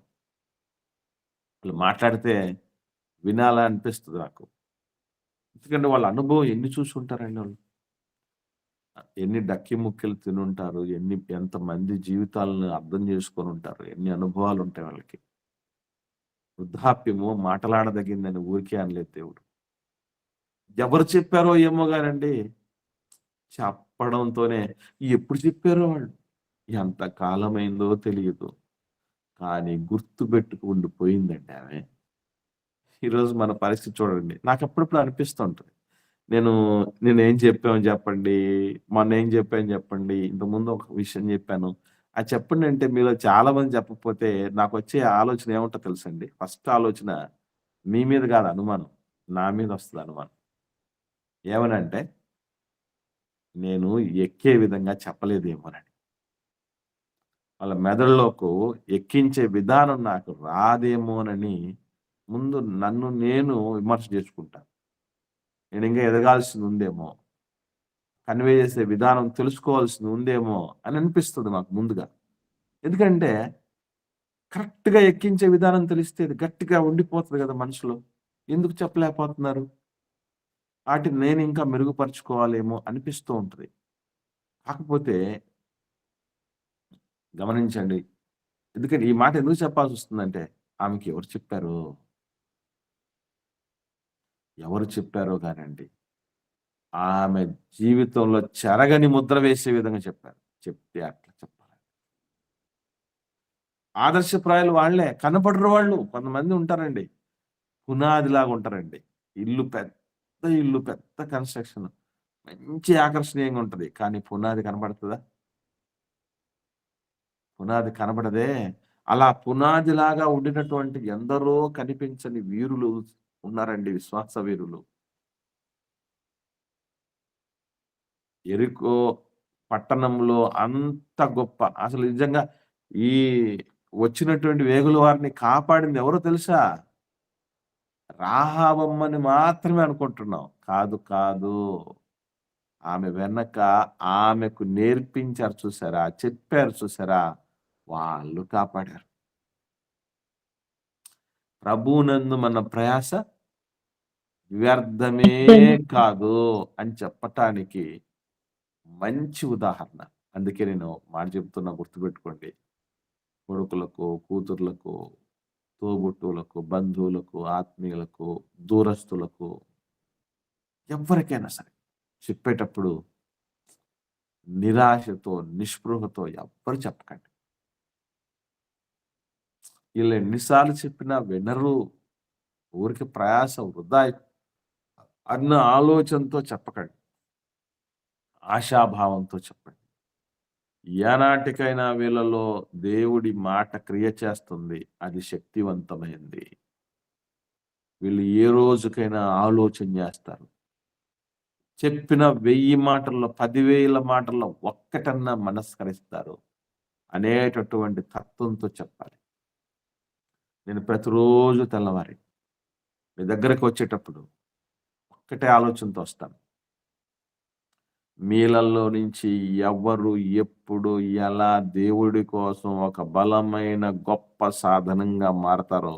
Speaker 1: వాళ్ళు మాట్లాడితే వినాలా అనిపిస్తది నాకు. ఎందుకంటే వాళ్ళ అనుభవం ఎన్ని చూసుంటారండి వాళ్ళు. ఎన్ని డక్కి ముక్కలు తినుంటారు. ఎంతమంది జీవితాలను అర్థం చేసుకొనుంటారు. ఎన్ని అనుభవాలుంటాయి వాళ్ళకి. వృద్ధాప్యము మాటలాడదగిందని ఊరికే అనలేదు దేవుడు. ఎవరు చెప్పారో ఏమో గానండి, చెప్పడంతోనే ఎప్పుడు చెప్పారో వాళ్ళు. ఎంత కాలమైందో తెలీదు. కానీ గుర్తుపెట్టుకు ఉండిపోయిందండి ఆమె. ఈరోజు మన పరిస్థితి చూడండి. నాకప్పుడప్పుడు అనిపిస్తూ ఉంటది. నేను నేనేం చెప్పానో చెప్పండి. మొన్నేం చెప్పాను చెప్పండి. ఇంతకుముందు ఒక విషయం చెప్పాను. అది చెప్పండి అంటే మీలో చాలా మంది చెప్పకపోతే నాకొచ్చే ఆలోచన ఏముంటదో తెలుసండి? ఫస్ట్ ఆలోచన మీ మీద కాదు అనుమానం. నా మీద వస్తది అనుమానం. ఏమనంటే నేను ఎక్కే విధంగా చెప్పలేదేమోనని. వాళ్ళ మెదడులోకి ఎక్కించే విధానం నాకు రాదేమోనని ముందు నన్ను నేను విమర్శ చేసుకుంటా. నేనింకా ఎదగాల్సింది ఉందేమో! కన్వే చేసే విధానం తెలుసుకోవాల్సింది ఉందేమో అని అనిపిస్తది నాకు ముందుగా. ఎందుకంటే కరెక్ట్‌గా ఎక్కించే విధానం తెలిస్తే అది గట్టిగా ఉండిపోతది గదా మనసులో. ఎందుకు చెప్పలేకపోతున్నారు? ఆటిని నేనింకా మెరుగుపరుచుకోవాలేమో అనిపిస్తూ ఉంటది. కాకపోతే గమనించండి. ఎందుకంటే ఈ మాట ఎందుకు చెప్పాల్సొస్తుందంటే ఆమెకి ఎవరు చెప్పారు? ఎవరు చెప్పారో గానండి. ఆమె జీవితంలో చెరగని ముద్ర వేసే విధంగా చెప్పారు. చెప్తే అట్లా చెప్పాలి. ఆదర్శప్రాయాలు వాళ్ళే. కనపడరు వాళ్ళు. కొంతమంది ఉంటారండి. పునాదిలాగా ఉంటారండి. ఇల్లు పెద్ద కన్‌స్ట్రక్షన్. మంచి ఆకర్షణీయంగా ఉంటది. కానీ పునాది కనపడతదా? పునాది కనపడదే. అలా పునాదిలాగా ఉండినటువంటి ఎందరో కనిపించని వీరులు ఉన్నారండి. విశ్వాస వీరులు. యెరికో పట్టణంలో అంత గొప్ప అసలు నిజంగా ఈ వచ్చినటువంటి వేగుల వారిని కాపాడింది ఎవరో తెలుసా? రాహాబమ్మని మాత్రమే అనుకుంటున్నాం. కాదు, కాదు. ఆమె వెనక ఆమెకు నేర్పించారు చూసారా? చెప్పారు చూసారా? వాళ్ళు కాపాడారు. ప్రభువునందు మన ప్రయాస వ్యర్థమే కాదు అని చెప్పటానికి మంచి ఉదాహరణ. అందుకే నేను మాట చెప్తున్నా గుర్తుపెట్టుకోండి. కొడుకులకు, కూతుర్లకు, తోబుట్టువులకు, బంధువులకు, ఆత్మీయులకు, దూరస్తులకు ఎవ్వరికైనా సరే చెప్పేటప్పుడు నిరాశతో, నిస్పృహతో ఎవ్వరు చెప్పకండి. ఈళ్ళు ఎన్ని సార్లు చెప్పినా వినరు. ఊరికే ప్రయాస వృధా అన్న ఆలోచనతో చెప్పకండి. ఆశాభావంతో చెప్పండి. ఏనాటికైనా వీళ్ళలో దేవుడి మాట క్రియ చేస్తుంది. అది శక్తివంతమైంది. వీళ్ళు ఏ రోజుకైనా ఆలోచన చేస్తారు. చెప్పిన 1000 మాటల్లో 10,000 మాటల్లో ఒక్కటన్నా మనస్కరిస్తారు అనేటటువంటి తత్వంతో చెప్పాలి. నేను ప్రతిరోజు తెల్లవారి మీ దగ్గరికి వచ్చేటప్పుడు ఒక్కటే ఆలోచనతో వస్తాను. మీలల్లో నుంచి ఎవరు ఎప్పుడు ఎలా దేవుడి కోసం ఒక బలమైన గొప్ప సాధనంగా మారతారో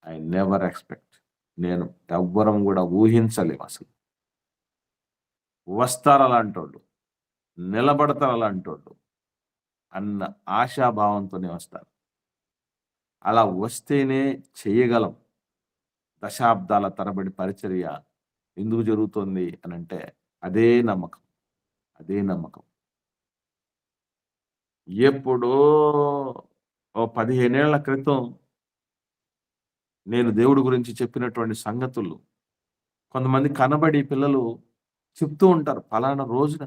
Speaker 1: ఐ నెవర్ ఎక్స్పెక్ట్. నేను ఎవ్వరం కూడా ఊహించలేము అసలు. వస్తారు అలాంటోళ్ళు, నిలబడతారు అలాంటోళ్ళు అన్న ఆశాభావంతోనే వస్తారు. అలా వస్తేనే చేయగలం. దశాబ్దాల తరబడి పరిచర్య ఎందుకు జరుగుతుంది అనంటే అదే నమ్మకం. అదే నమ్మకం. ఎప్పుడో ఓ 15 ఏళ్ల క్రితం నేను దేవుడి గురించి చెప్పినటువంటి సంగతులు కొంతమంది కనబడి పిల్లలు చెప్తూ ఉంటారు. పలానా రోజున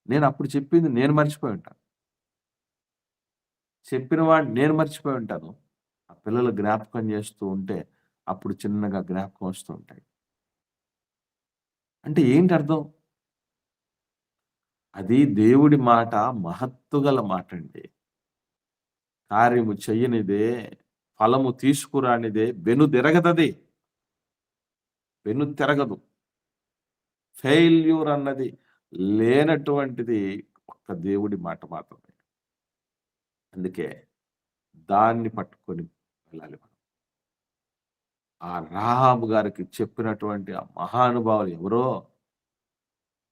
Speaker 1: నేను అప్పుడు చెప్పింది నేను మర్చిపోయి ఉంటాను. చెప్పిన వాడిని నేను మర్చిపోయి ఉంటాను. ఆ పిల్లలు జ్ఞాపకం చేస్తూ ఉంటే అప్పుడు చిన్నగా జ్ఞాపకం వస్తూ ఉంటాయి. అంటే ఏంటి అర్థం? అది దేవుడి మాట, మహత్తు గల మాట అండి. కార్యము చెయ్యనిదే, ఫలము తీసుకురానిదే వెనుదిరగదది. వెనుతిరగదు. ఫెయిల్యూర్ అన్నది లేనటువంటిది ఒక్క దేవుడి మాట మాత్రమే. అందుకే దాన్ని పట్టుకొని వెళ్ళాలి మనం. ఆ రాహాబు గారికి చెప్పినటువంటి ఆ మహానుభావులు ఎవరో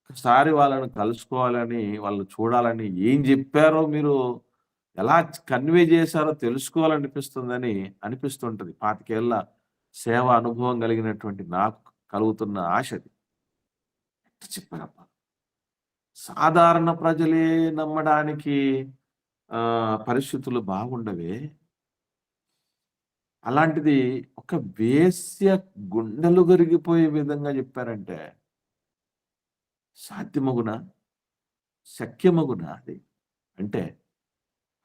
Speaker 1: ఒకసారి వాళ్ళని కలుసుకోవాలని, వాళ్ళని చూడాలని ఏం చెప్పారో మీరు ఎలా కన్వే చేశారో తెలుసుకోవాలనిపిస్తుందని అనిపిస్తుంటది. 25 ఏళ్ల సేవ అనుభవం కలిగినటువంటి నాకు కలుగుతున్న ఆశది. ఎట్లా చెప్పారబ్బా! సాధారణ ప్రజలే నమ్మడానికి పరిస్థితులు బాగుండవే. అలాంటిది ఒక వేశ్య గుండెలు గరిగిపోయే విధంగా చెప్పారంటే సాధ్యమగునా? శక్యమగునా అది? అంటే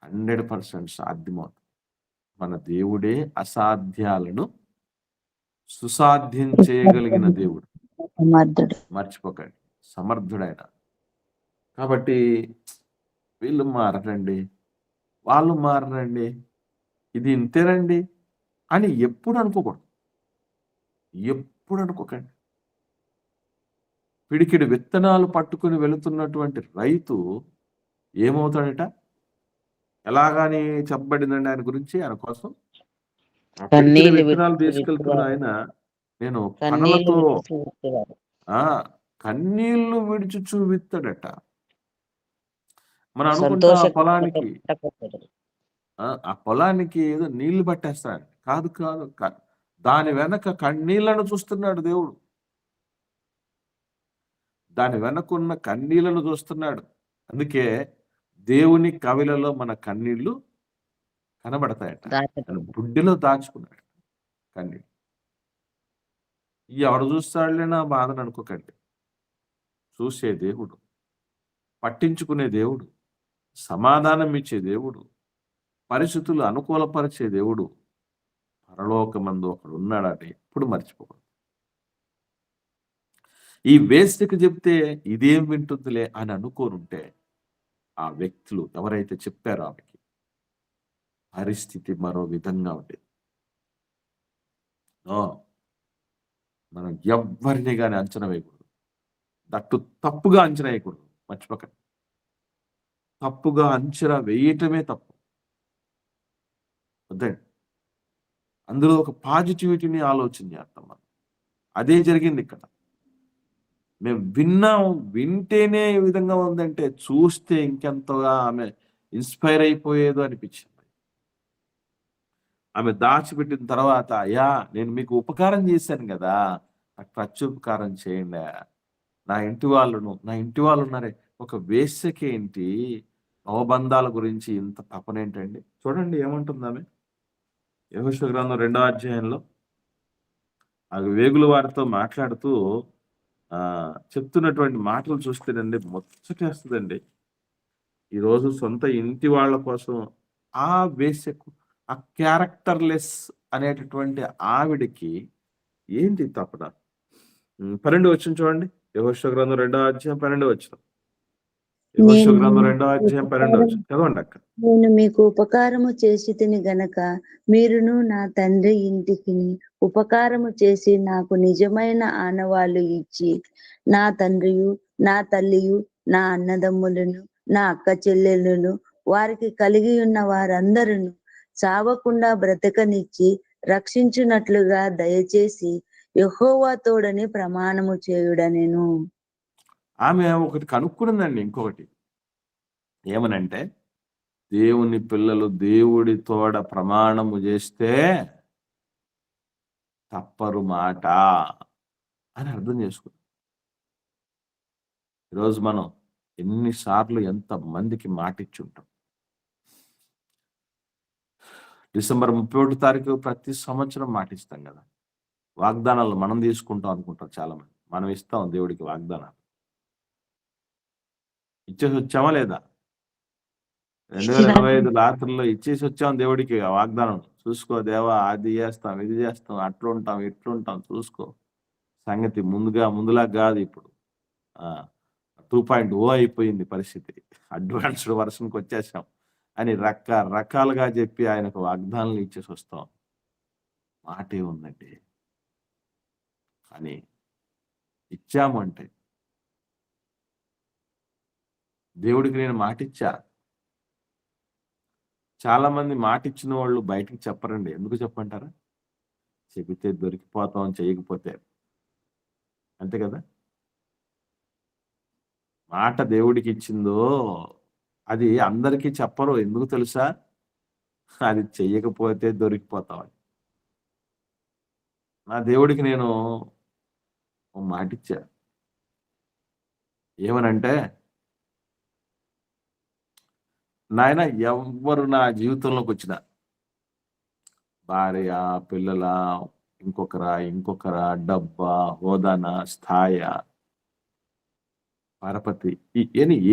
Speaker 1: 100% సాధ్యమవుతుంది. మన దేవుడే అసాధ్యాలను సుసాధ్యం చేయగలిగిన దేవుడు.
Speaker 3: సమర్థుడు.
Speaker 1: మర్చిపోకండి. సమర్థుడైన. కాబట్టి వీళ్ళు మారరండి, వాళ్ళు మారరండి, ఇది ఇంతేనండి అని ఎప్పుడు అనుకోకూడదు. ఎప్పుడు అనుకోకండి. పిడికిడి విత్తనాలు పట్టుకుని వెళుతున్నటువంటి రైతు ఏమవుతాడట? ఎలాగాని చెప్పబడిందండి ఆయన గురించి, ఆయన కోసం ఆ పిడికిడి
Speaker 3: కన్నీళ్లు
Speaker 1: విత్తనాలు
Speaker 3: విడిచి
Speaker 1: తీసుకెళ్తున్న
Speaker 3: విత్తువారు.
Speaker 1: ఆయన నేను
Speaker 3: కన్నీళ్లు
Speaker 1: పనలతో
Speaker 3: విడిచి విత్తువారు.
Speaker 1: కన్నీళ్లు విడుచుచు విత్తడట. మనం అనుకుంటాం ఆ
Speaker 3: సంతోషంతో
Speaker 1: పొలానికి
Speaker 3: పుట్టకొట్టడు.
Speaker 1: ఆ పొలానికి ఏదో నీళ్లు పట్టేస్తాడు. కాదు కాదు. దాని వెనక కన్నీళ్లను చూస్తున్నాడు దేవుడు. దాని వెనకున్న కన్నీళ్లను చూస్తున్నాడు. అందుకే దేవుని కవిలలో మన కన్నీళ్లు కనబడతాయట. తన
Speaker 3: దాచబడు.
Speaker 1: బుడ్డిలో దాచుకున్నాడు కన్నీళ్ళు. ఎవడు చూస్తాడులే నా బాధను అనుకోకండి. చూసే దేవుడు, పట్టించుకునే దేవుడు, సమాధానం ఇచ్చే దేవుడు, పరిస్థితులు అనుకూలపరిచే దేవుడు పరలోకమందు ఒకడు ఉన్నాడని ఎప్పుడు మర్చిపోకూడదు. ఈ వేశ్యకు చెప్తే ఇదేం వింటుందిలే అని అనుకోనుంటే ఆ వ్యక్తులు ఎవరైతే చెప్పారో ఆమెకి పరిస్థితి మరో విధంగా ఉండేది. మనం ఎవ్వరిని కానీ అంచనా వేయకూడదు. దట్టు తప్పుగా అంచనా వేయకూడదు. మర్చిపోకండి. తప్పుగా అంచనా వేయటమే తప్పు. వద్దండి. అందులో ఒక పాజిటివిటీని ఆలోచన చేస్తాం మనం. అదే జరిగింది ఇక్కడ. మేము విన్నాం, వింటేనే ఈ విధంగా ఉందంటే చూస్తే ఇంకెంతగా ఆమె ఇన్స్పైర్ అయిపోయేదో అనిపించింది. ఆమె దాచిపెట్టిన తర్వాత, అయ్యా నేను మీకు ఉపకారం చేశాను కదా, నాకు ప్రత్యుపకారం చేయండి. నా ఇంటి వాళ్ళు ఉన్నారే, ఒక వేశ్యకేంటి అవబంధాల గురించి ఇంత తపనేంటండి? చూడండి ఏమంటుంది ఆమె. యెహోషువ గ్రంథం 2వ అధ్యాయంలో ఆ వేగుల వారితో మాట్లాడుతూ చెప్తున్నటువంటి మాటలు చూస్తేనండి ముచ్చటేస్తుందండి. ఈరోజు సొంత ఇంటి వాళ్ళ కోసం ఆ వేసెకు ఆ క్యారెక్టర్‌లెస్ అనేటటువంటి ఆవిడకి ఏంటి తపన? 12 వచనం చూడండి. యెహోషువ గ్రంథం 2వ అధ్యాయం 12 వచనం. యెహోషువ
Speaker 3: నేను
Speaker 1: గ్రంథం 2వ
Speaker 3: మీకు
Speaker 1: అధ్యాయం 12
Speaker 3: ఉపకారం
Speaker 1: వచనం. చదవండక్క.
Speaker 3: నేను మీకు ఉపకారము చేసితిని గనక మీరును నా తండ్రి ఇంటికి ఉపకారము చేసి నాకు నిజమైన ఆనవాళ్ళు ఇచ్చి నా తండ్రియు నా తల్లియు నా అన్నదమ్ములను నా అక్క చెల్లెళ్ళను వారికి కలిగి ఉన్న వారందరూ చావకుండా బ్రతకనిచ్చి రక్షించున్నట్లుగా దయచేసి యెహోవా తోడని ప్రమాణము చేయుడనెను.
Speaker 1: ఆమె ఒకటి కనుక్కున్నదండి ఇంకొకటి. ఏమనంటే, దేవుని పిల్లలు దేవుడి తోడ ప్రమాణము చేస్తే తప్పరు మాట అని అర్థం చేసుకుంది. ఈరోజు మనం ఎన్నిసార్లు ఎంతమందికి మాటిచ్చుంటాం. డిసెంబర్ 31 తారీఖు ప్రతి సంవత్సరం మాటిస్తాం కదా! వాగ్దానాలు మనం తీసుకుంటాం అనుకుంటారు చాలామంది. మనం ఇస్తాం దేవుడికి వాగ్దానాలు. ఇచ్చేసి వచ్చామా లేదా? 2025 రాత్రుల్లో ఇచ్చేసి వచ్చాం దేవుడికి ఆ వాగ్దానం. చూసుకో దేవా అది చేస్తాం, ఇది చేస్తాం, అట్లుంటాం, ఇట్లుంటాం చూసుకో. సంగతి ముందులా కాదు ఇప్పుడు. 2.0 అయిపోయింది పరిస్థితి. అడ్వాన్స్డ్ వర్షన్‌కి వచ్చేసాం అని రకరకాలుగా చెప్పి ఆయనకు వాగ్దానాలు ఇచ్చేసి వస్తాం. మాటే ఉందండి. కానీ ఇచ్చాము అంటే దేవుడికి నేను మాటిచ్చా. చాలామంది మాటిచ్చిన వాళ్ళు బయటికి చెప్పరండి. ఎందుకు చెప్పంటారా? చెబితే దొరికిపోతాం చేయకపోతే. అంతే కదా! మాట దేవుడికిచ్చిందో అది అందరికీ చెప్పరు. ఎందుకు తెలుసా? అది చెయ్యకపోతే దొరికిపోతామని. నా దేవుడికి నేను ఓ మాటిచ్చా. ఏమనంటే, నాయన ఎవ్వరు నా జీవితంలోకొచ్చినా భార్య, పిల్లలా, ఇంకొకరా, డబ్బా, హోదానా, స్థాయా, పరపతి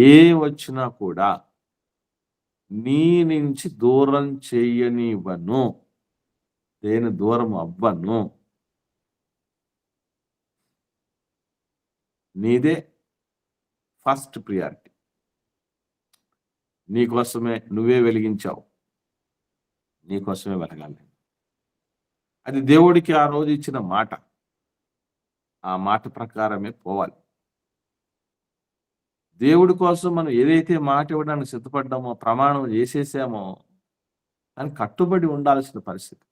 Speaker 1: ఏ వచ్చినా కూడా నీ నుంచి దూరం చెయ్యనివ్వను. నేను దూరం అవ్వను. నీదే ఫస్ట్ ప్రియారిటీ. నీకోసమే నువ్వే వెలిగించావు. నీకోసమే వెలగాలి. అది దేవుడికి ఆ రోజు ఇచ్చిన మాట. ఆ మాట ప్రకారమే పోవాలి. దేవుడి కోసం మనం ఏదైతే మాట ఇవ్వడానికి సిద్ధపడ్డామో, ప్రమాణం చేసేసామో దానికి కట్టుబడి ఉండాల్సిన పరిస్థితి.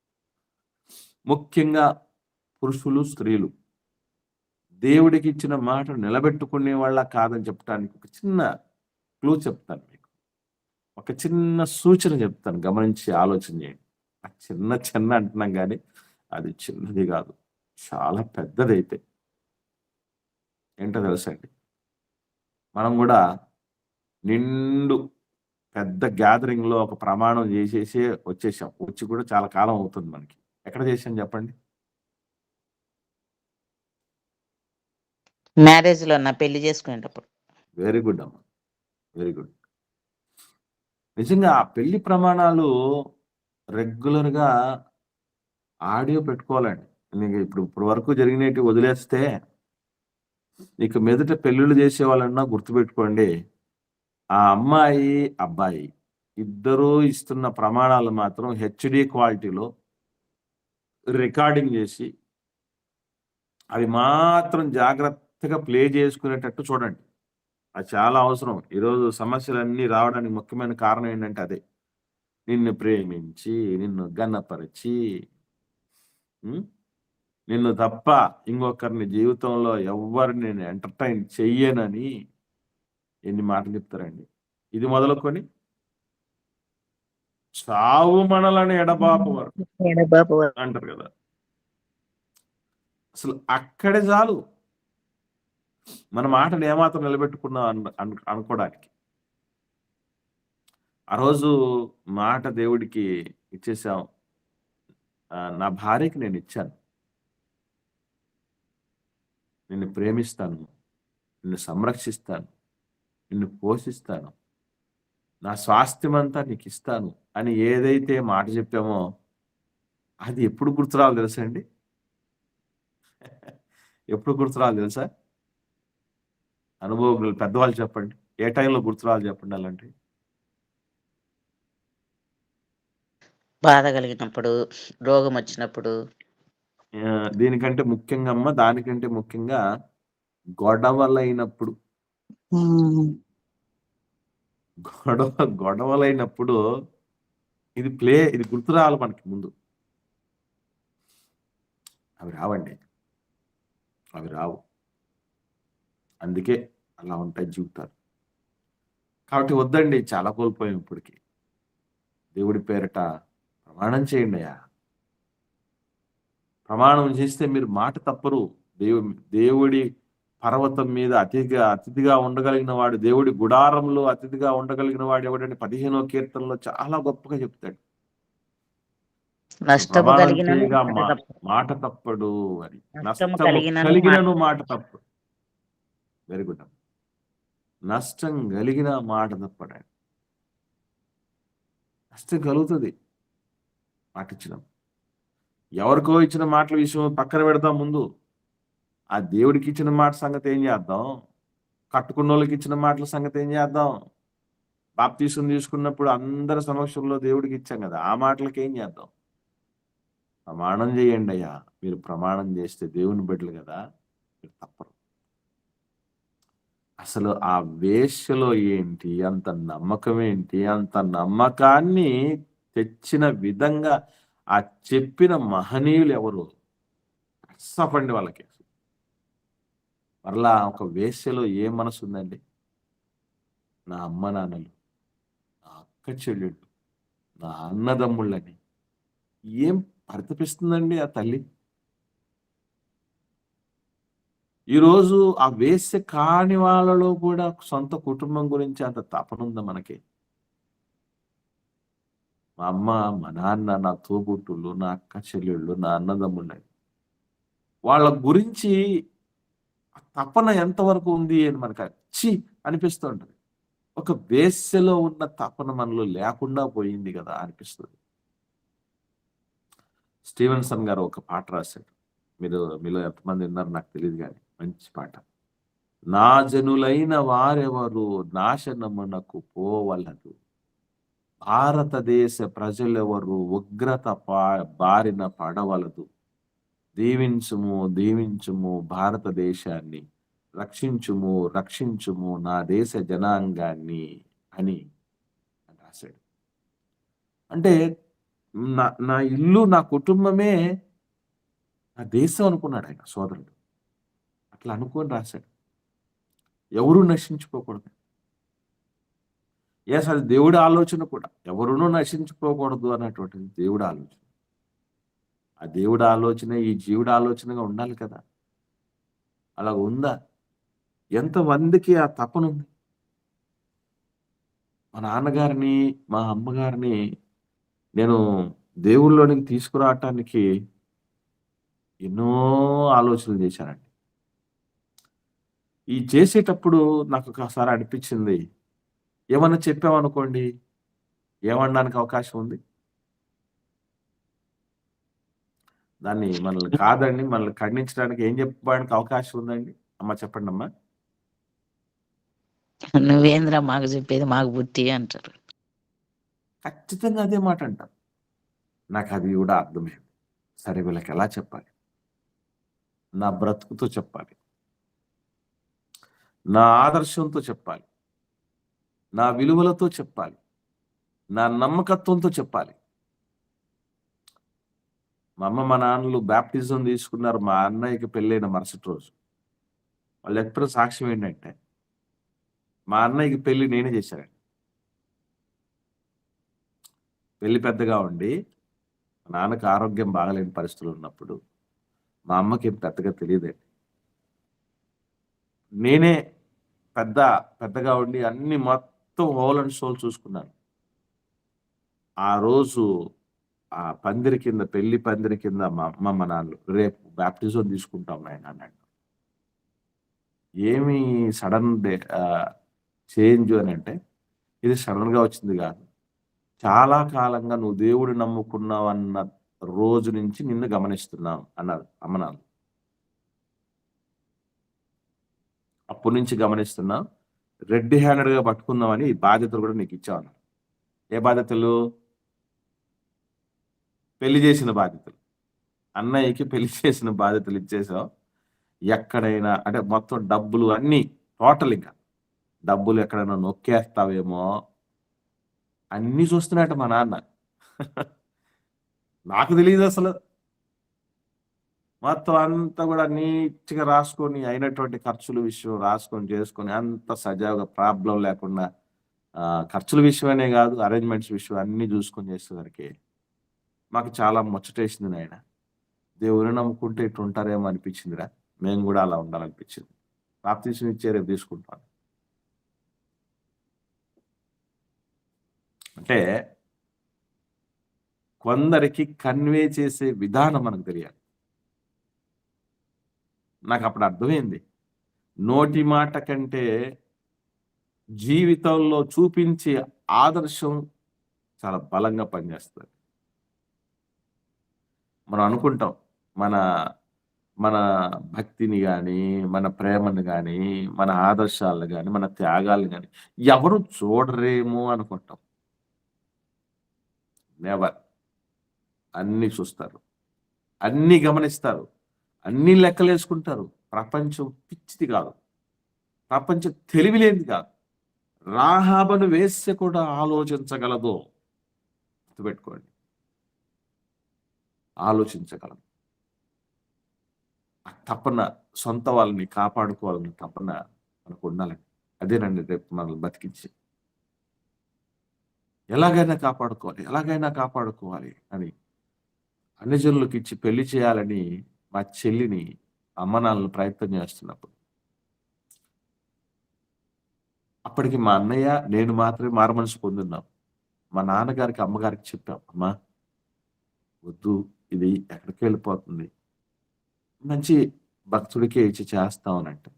Speaker 1: ముఖ్యంగా పురుషులు, స్త్రీలు దేవుడికి ఇచ్చిన మాట నిలబెట్టుకునే వాళ్ళ కాదని చెప్పడానికి ఒక చిన్న క్లూ చెప్తాను మీకు. ఒక చిన్న సూచన చెప్తాను. గమనించి ఆలోచన చేయండి. ఆ చిన్న అంటున్నాం కానీ అది చిన్నది కాదు. చాలా పెద్దదైతే. ఏంటో తెలుసా అండి? మనం కూడా నిండు పెద్ద గ్యాదరింగ్‌లో ఒక ప్రమాణం చేసేసి వచ్చేసాం. వచ్చి కూడా చాలా కాలం అవుతుంది మనకి. ఎక్కడ చేశాం చెప్పండి?
Speaker 4: మ్యారేజ్‌లో అన్న పెళ్లి చేసుకునేటప్పుడు.
Speaker 1: వెరీ గుడ్ అమ్మ. Very good. నిజంగా ఆ పెళ్లి ప్రమాణాలు రెగ్యులర్‌గా ఆడియో పెట్టుకోవాలండి. నీకు ఇప్పుడు వరకు జరిగినేటివి వదిలేస్తే ఇక మీదట పెళ్ళిళ్ళు చేసేవాళ్ళన్నా గుర్తుపెట్టుకోండి. ఆ అమ్మాయి, అబ్బాయి ఇద్దరూ ఇస్తున్న ప్రమాణాలు మాత్రం హెచ్‌డీ క్వాలిటీలో రికార్డింగ్ చేసి అవి మాత్రం జాగ్రత్తగా ప్లే చేసుకునేటట్టు చూడండి. అది చాలా అవసరం. ఈరోజు సమస్యలన్నీ రావడానికి ముఖ్యమైన కారణం ఏంటంటే అదే. నిన్ను ప్రేమించి, నిన్ను ఘనపరిచి, నిన్ను తప్ప ఇంకొకరిని జీవితంలో ఎవ్వరిని నేను ఎంటర్‌టైన్ చెయ్యనని ఎన్ని మాటలు చెప్తారండి. ఇది మొదలుకొని చావు మనలను ఎడబాపు వరకు
Speaker 4: ఎడబాపు వరకు.
Speaker 1: అంటారు కదా! అసలు అక్కడే చాలు. మన మాటను ఏమాత్రం నిలబెట్టుకున్నాం అనుకోడానికి. ఆ రోజు మాట దేవుడికి ఇచ్చేసాం. నా భార్యకి నేనిచ్చాను. నిన్ను ప్రేమిస్తాను, నిన్ను సంరక్షిస్తాను, నిన్ను పోషిస్తాను, నా స్వాస్థ్యమంతా నీకు ఇస్తాను అని ఏదైతే మాట చెప్పామో అది ఎప్పుడు గుర్తురావాలి తెలుసా అండి? ఎప్పుడు గుర్తురావాలి తెలుసా? అనుభవం పెద్దవాళ్ళు చెప్పండి. ఏ టైంలో గుర్తురావాలి చెప్పండి అలాంటి?
Speaker 4: బాధ కలిగినప్పుడు, రోగం వచ్చినప్పుడు.
Speaker 1: దీనికంటే ముఖ్యంగా అమ్మ, దానికంటే ముఖ్యంగా గొడవలైనప్పుడు.
Speaker 3: ఉమ్,
Speaker 1: గొడవలైనప్పుడు ఇది గుర్తు రావాలి మనకి ముందు. అవి రావండి, అవి రావు. అందుకే అలా ఉంటాయి జీవితాలు. కాబట్టి వద్దండి, చాలా కోల్పోయాం ఇప్పటికి. దేవుడి పేరిట ప్రమాణం చేయండి అయ్యా. ప్రమాణం చేస్తే మీరు మాట తప్పరు. దేవుడి పర్వతం మీద అతిథిగా ఉండగలిగిన వాడు, దేవుడి గుడారంలో అతిథిగా ఉండగలిగిన వాడు ఎవడంటే 15వ కీర్తనలో చాలా గొప్పగా చెప్తాడు.
Speaker 4: నష్టము
Speaker 1: ప్రమాణం
Speaker 4: కలిగినను
Speaker 1: చేయగా
Speaker 4: మాట తప్పదు.
Speaker 1: మాట తప్పడు అని.
Speaker 4: నష్టము
Speaker 1: నష్టము
Speaker 4: కలిగినను
Speaker 1: కలిగినను
Speaker 4: మాట
Speaker 1: మాట తప్పడు. Very good. నష్టం కలిగిన మాట తప్పడు. నష్టం కలుగుతుంది మాట ఇచ్చినాం. ఎవరికో ఇచ్చిన మాటల విషయం పక్కన పెడతాం ముందు. ఆ దేవుడికి ఇచ్చిన మాట సంగతి ఏం చేద్దాం? కట్టుకున్న వాళ్ళకి ఇచ్చిన మాటల సంగతి ఏం చేద్దాం? బాప్తీసం తీసుకున్నప్పుడు అందరి సమక్షంలో దేవుడికి ఇచ్చాం కదా, ఆ మాటలకి ఏం చేద్దాం? ప్రమాణం చేయండి అయ్యా. మీరు ప్రమాణం చేస్తే దేవుని బిడ్డలు కదా, మీరు తప్పరు. అసలు ఆ వేశ్యలో ఏంటి అంత నమ్మకం ఏంటి? అంత నమ్మకాన్ని తెచ్చిన విధంగా ఆ చెప్పిన మహనీయులు ఎవరు? అస్సపండి వాళ్ళకి. మరలా ఒక వేశ్యలో ఏ మనసు ఉందండి? నా అమ్మ నాన్నలు, నా అక్క చెల్లెళ్ళు, నా అన్నదమ్ముళ్ళని ఏం పరితపిస్తుందండి ఆ తల్లి? ఈరోజు ఆ వేశ్య కాని వాళ్ళలో కూడా సొంత కుటుంబం గురించి అంత తపన ఉందా మనకి? మా అమ్మ, మా నాన్న, నా తోబుట్టులు, నా అక్క చెల్లెళ్ళు, నా అన్నదమ్ముళ్ళని వాళ్ళ గురించి తపన ఎంతవరకు ఉంది అని మనకు అనిపిస్తూ ఉంటుంది. ఒక వేశ్యలో ఉన్న తపన మనలో లేకుండా పోయింది కదా అనిపిస్తుంది. స్టీవెన్సన్ గారు ఒక పాట రాశాడు. మీలో ఎంతమంది విన్నారు నాకు తెలియదు, కానీ మంచి పాట. నా జనులైన వారెవరు నాశనమునకు పోవలదు, భారతదేశ ప్రజలెవరు ఉగ్రత బారిన పడవలదు, దీవించుము దీవించుము భారతదేశాన్ని, రక్షించుము రక్షించుము నా దేశ జనాంగాన్ని అని రాశాడు. అంటే నా ఇల్లు, నా కుటుంబమే నా దేశం అనుకున్నాడు ఆయన సోదరుడు. అట్లా అనుకొని రాశాడు. ఎవరు నశించుకోకూడదు. అది దేవుడి ఆలోచన కూడా. ఎవరునూ నశించుకోకూడదు అన్నటువంటిది దేవుడి ఆలోచన. ఆ దేవుడి ఆలోచన ఈ జీవుడి ఆలోచనగా ఉండాలి కదా. అలా ఉందా? ఎంతమందికి ఆ తపన ఉంది? మా నాన్నగారిని, మా అమ్మగారిని నేను దేవుళ్ళలోనికి తీసుకురావటానికి ఎన్నో ఆలోచనలు చేశానండి. ఈ చేసేటప్పుడు నాకు ఒకసారి అనిపించింది, ఏమన్నా చెప్పామనుకోండి ఏమనడానికి అవకాశం ఉంది? దాన్ని మనల్ని కాదండి, మనల్ని ఖండించడానికి ఏం చెప్పడానికి అవకాశం ఉందండి? అమ్మ చెప్పండి అమ్మా.
Speaker 4: నువ్వేంద్రా మాకు చెప్పేది, మాకు బుద్ధి అంటారు.
Speaker 1: ఖచ్చితంగా అదే మాట అంటారు. నాకు అది కూడా అర్థమైంది. సరే వీళ్ళకి ఎలా చెప్పాలి? నా బ్రతుకుతో చెప్పాలి, నా ఆదర్శంతో చెప్పాలి, నా విలువలతో చెప్పాలి, నా నమ్మకత్వంతో చెప్పాలి. మా అమ్మ మా నాన్నలు బ్యాప్టిజం తీసుకున్నారు మా అన్నయ్యకి పెళ్ళైన మరుసటి రోజు. వాళ్ళు ఎప్పుడు సాక్ష్యం ఏంటంటే, మా అన్నయ్యకి పెళ్లి నేనే చేశానండి. పెళ్లి పెద్దగా ఉండి మా నాన్నకి ఆరోగ్యం బాగలేని పరిస్థితులు ఉన్నప్పుడు మా అమ్మకి పెద్దగా తెలియదండి. నేనే పెద్దగా ఉండి అన్ని మొత్తం హోల్ అండ్ సోల్ చూసుకున్నాను. ఆ రోజు ఆ పందిరి కింద, పెళ్లి పందిరి కింద మా అమ్మ మా నాన్నలు, రేపు బ్యాప్టిజం తీసుకుంటాం నాయన అన్నాడు. ఏమి సడన్ చేంజ్ అని అంటే, ఇది సడన్ గా వచ్చింది కాదు. చాలా కాలంగా నువ్వు దేవుడు నమ్ముకున్నావు అన్న రోజు నుంచి నిన్ను గమనిస్తున్నాం అన్నారు అమ్మనాలు. అప్పటి నుంచి గమనిస్తున్నాం, రెడ్ హ్యాండెడ్ గా పట్టుకుందామని ఈ బాధ్యతలు కూడా నీకు ఇచ్చామన్నారు. ఏ బాధ్యతలు? పెళ్లి చేసిన బాధ్యతలు. అన్నయ్యకి పెళ్లి చేసిన బాధ్యతలు ఇచ్చేసావు. ఎక్కడైనా అంటే మొత్తం డబ్బులు అన్నీ టోటల్, ఇంకా డబ్బులు ఎక్కడైనా నొక్కేస్తావేమో అన్నీ చూస్తున్నాయట మా నాన్న. నాకు తెలియదు అసలు. మొత్తం అంతా కూడా నీట్గా రాసుకొని, అయినటువంటి ఖర్చుల విషయం రాసుకొని చేసుకొని అంత సజావుగా ప్రాబ్లం లేకుండా ఖర్చుల విషయమనే కాదు, అరేంజ్మెంట్స్ విషయం అన్నీ చూసుకొని చేసేసరికి మాకు చాలా ముచ్చటేసింది నాయన. దేవుని నమ్ముకుంటే ఇటు ఉంటారేమో అనిపించిందిరా. మేము కూడా అలా ఉండాలనిపించింది. బాప్తిసం ఇచ్చే రేపు తీసుకుంటాను. అంటే కొందరికి కన్వే చేసే విధానం మనకు తెలియాలి. నాకు అప్పుడు అర్థమైంది, నోటి మాట కంటే జీవితంలో చూపించే ఆదర్శం చాలా బలంగా పనిచేస్తుంది. మనం అనుకుంటాం మన మన భక్తిని కానీ, మన ప్రేమను కానీ, మన ఆదర్శాలను కానీ, మన త్యాగాలను కానీ ఎవరు చూడరేమో అనుకుంటాం. నెవర్. అన్నీ చూస్తారు, అన్నీ గమనిస్తారు, అన్నీ లెక్కలేసుకుంటారు. ప్రపంచం పిచ్చిది కాదు, ప్రపంచం తెలివిలేనిది కాదు. రాహాబను వేస్తే కూడా ఆలోచించగలదు. గుర్తుపెట్టుకోండి, ఆలోచించగలదు. ఆ తపన, సొంత వాళ్ళని కాపాడుకోవాలని తపన మనకు ఉండాలండి. అదేనండి రేపు మనల్ని బతికించి ఎలాగైనా కాపాడుకోవాలి, ఎలాగైనా కాపాడుకోవాలి అని అన్ని జనులకు ఇచ్చి పెళ్లి చేయాలని మా చెల్లిని అమ్మనాన్నలు ప్రయత్నం చేస్తున్నప్పుడు, అప్పటికి మా అన్నయ్య నేను మాత్రమే మారుమనసు పొందున్నాం. మా నాన్నగారికి అమ్మగారికి చెప్పాం, అమ్మా వద్దు, ఇది ఎక్కడికి వెళ్ళిపోతుంది, మంచి భక్తుడికే ఇచ్చి చేస్తామనంటే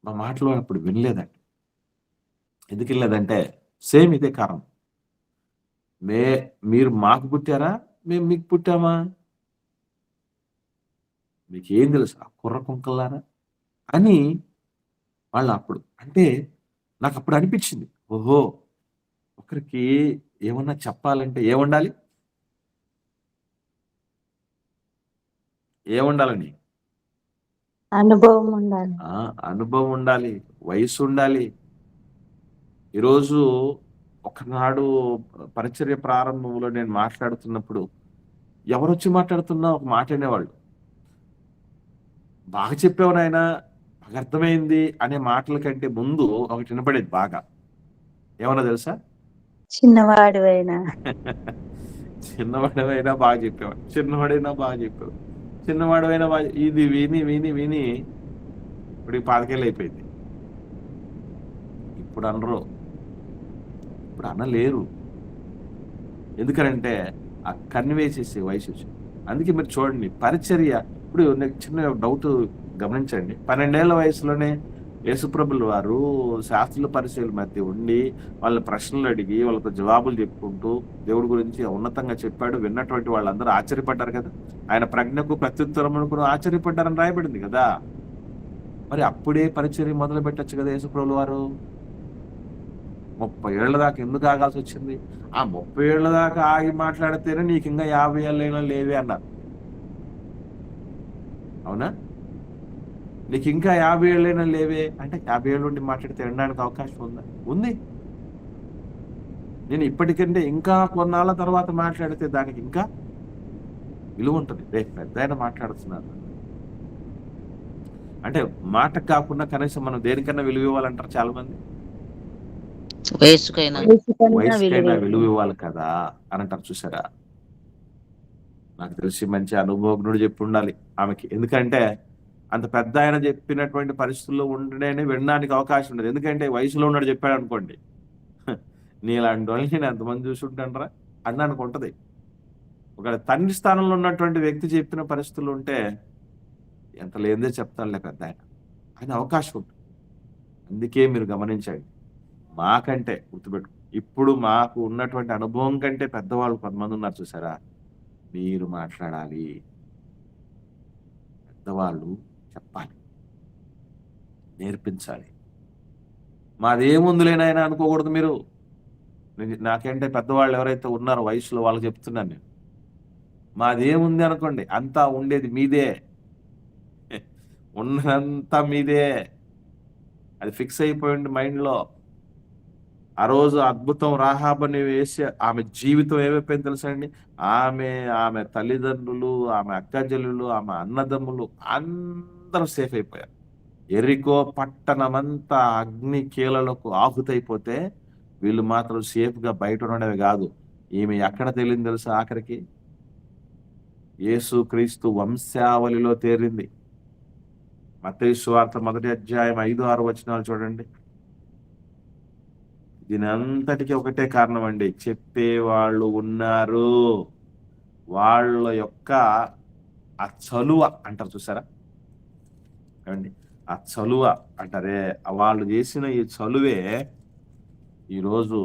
Speaker 1: మా మాటలు అప్పుడు వినలేదండి. ఎందుకు వినలేదంటే సేమ్ ఇదే కారణం. మీరు మాకు పుట్టారా, మేము మీకు పుట్టామా, మీకేం తెలుసు ఆ కుర్ర కుంకల్లారా అని వాళ్ళు అప్పుడు అంటే నాకు అప్పుడు అనిపించింది, ఓహో ఒకరికి ఏమన్నా చెప్పాలంటే ఏముండాలి, ఏముండాలని
Speaker 3: అనుభవం ఉండాలి,
Speaker 1: అనుభవం ఉండాలి, వయసు ఉండాలి. ఈరోజు ఒకనాడు పరిచర్య ప్రారంభంలో నేను మాట్లాడుతున్నప్పుడు ఎవరు వచ్చి మాట్లాడుతున్నా ఒక మాట అనేవాళ్ళు, బాగా చెప్పావు నాయన, బాగా అర్థమైంది అనే మాటల కంటే ముందు ఒకటి వినపడేది బాగా. ఏమన్నా తెలుసా?
Speaker 3: చిన్నవాడివైనా
Speaker 1: చిన్నవాడవైనా బాగా చెప్పావు, చిన్నవాడైనా బాగా చెప్పావు, చిన్నవాడైనా బాగా. ఇది విని విని విని ఇప్పుడు 5 ఏళ్ళు అయిపోయింది. ఇప్పుడు అనరు, ఇప్పుడు అనలేరు. ఎందుకనంటే ఆ కన్వే చేసే వయసు వచ్చింది. అందుకే మీరు చూడండి పరిచర్య. ఇప్పుడు చిన్న డౌట్ గమనించండి, 12 ఏళ్ల వయసులోనే యేసుప్రభుల వారు శాస్త్రుల పరిచయాల మధ్య ఉండి వాళ్ళ ప్రశ్నలు అడిగి వాళ్ళతో జవాబులు చెప్పుకుంటూ దేవుడి గురించి ఉన్నతంగా చెప్పాడు. విన్నటువంటి వాళ్ళందరూ ఆశ్చర్యపడ్డారు కదా, ఆయన ప్రజ్ఞకు ప్రత్యుత్తరమునకు ఆశ్చర్యపడ్డారని రాయబడింది కదా. మరి అప్పుడే పరిచర్య మొదలు పెట్టచ్చు కదా యేసుప్రభుల వారు. 30 ఏళ్ల దాకా ఎందుకు ఆగాల్సి వచ్చింది? ఆ 30 ఏళ్ల దాకా ఆగి మాట్లాడితేనే నీకు ఇంకా 50 ఏళ్ళైనా లేవే అన్నారు. అవునా? నీకు ఇంకా 50 ఏళ్ళైనా లేవే అంటే 50 ఏళ్ళ నుండి మాట్లాడితే వినడానికి అవకాశం ఉందా? ఉంది. నేను ఇప్పటికంటే ఇంకా కొన్నాళ్ళ తర్వాత మాట్లాడితే దానికి ఇంకా విలువ ఉంటుంది. రేపు పెద్ద ఆయన మాట్లాడుతున్నారు అంటే మాటకు కాకుండా కనీసం మనం దేనికన్నా విలువ ఇవ్వాలంటారు చాలా మంది.
Speaker 4: వయసుకైనా
Speaker 1: విలువ ఇవ్వాలి కదా అని అంటారు. చూసారా, నాకు తెలిసి మంచి అనుభవజ్ఞుడు చెప్పి ఉండాలి ఆమెకి. ఎందుకంటే అంత పెద్ద ఆయన చెప్పినటువంటి పరిస్థితుల్లో ఉండేనే వినడానికి అవకాశం ఉండదు. ఎందుకంటే వయసులో ఉన్నాడు చెప్పాడు అనుకోండి, నీలాంటి వాళ్ళని నేను ఎంతమంది చూసి ఉంటానరా అనడానికి ఉంటది. ఒక తండ్రి స్థానంలో ఉన్నటువంటి వ్యక్తి చెప్పిన పరిస్థితులు ఉంటే ఎంత లేదే చెప్తానులే పెద్ద ఆయన అనే అవకాశం ఉంటుంది. అందుకే మీరు గమనించండి. మాకంటే గుర్తుపెట్టుకో, ఇప్పుడు మాకు ఉన్నటువంటి అనుభవం కంటే పెద్దవాళ్ళు కొంతమంది ఉన్నారు చూసారా? మీరు మాట్లాడాలి. పెద్దవాళ్ళు చెప్పాలి. నేర్పించాలి. మాదేముందిలే నాయనా అనుకోకూడదు మీరు. నాకంటే పెద్దవాళ్ళు ఎవరైతే ఉన్నారో వయసులో వాళ్ళకి చెప్తున్నాను నేను. మాదేముంది అనుకోండి. అంతా ఉండేది మీదే. ఉన్నదంతా మీదే. అది ఫిక్స్ అయిపోయింది మైండ్‌లో. ఆ రోజు అద్భుతం రాహాబని వేశ్య ఆమె జీవితం ఏమైపోయిందో తెలుసా అండి? ఆమె తల్లిదండ్రులు, ఆమె అక్కచెల్లెలు, ఆమె అన్నదమ్ములు అందరూ సేఫ్ అయిపోయారు. యెరికో పట్టణమంతా అగ్ని కీలలకు ఆహుతైపోతే వీళ్ళు మాత్రం సేఫ్‌గా బయట ఉండడమే గాదు. ఈమె ఎక్కడ తేలింది తెలుసా ఆఖరికి? యేసుక్రీస్తు వంశావళిలో తేలింది. మత్తయి సువార్త 1 అధ్యాయం 5, 6 వచనాలు చూడండి. దీనంతటికి ఒకటే కారణం అండి. చెప్పేవాళ్ళు ఉన్నారు. వాళ్ళ యొక్క ఆ చలువ అంటారు చూసారా? ఏవండి? ఆ చలువ అంటారే, వాళ్ళు చేసిన ఈ చలువే ఈరోజు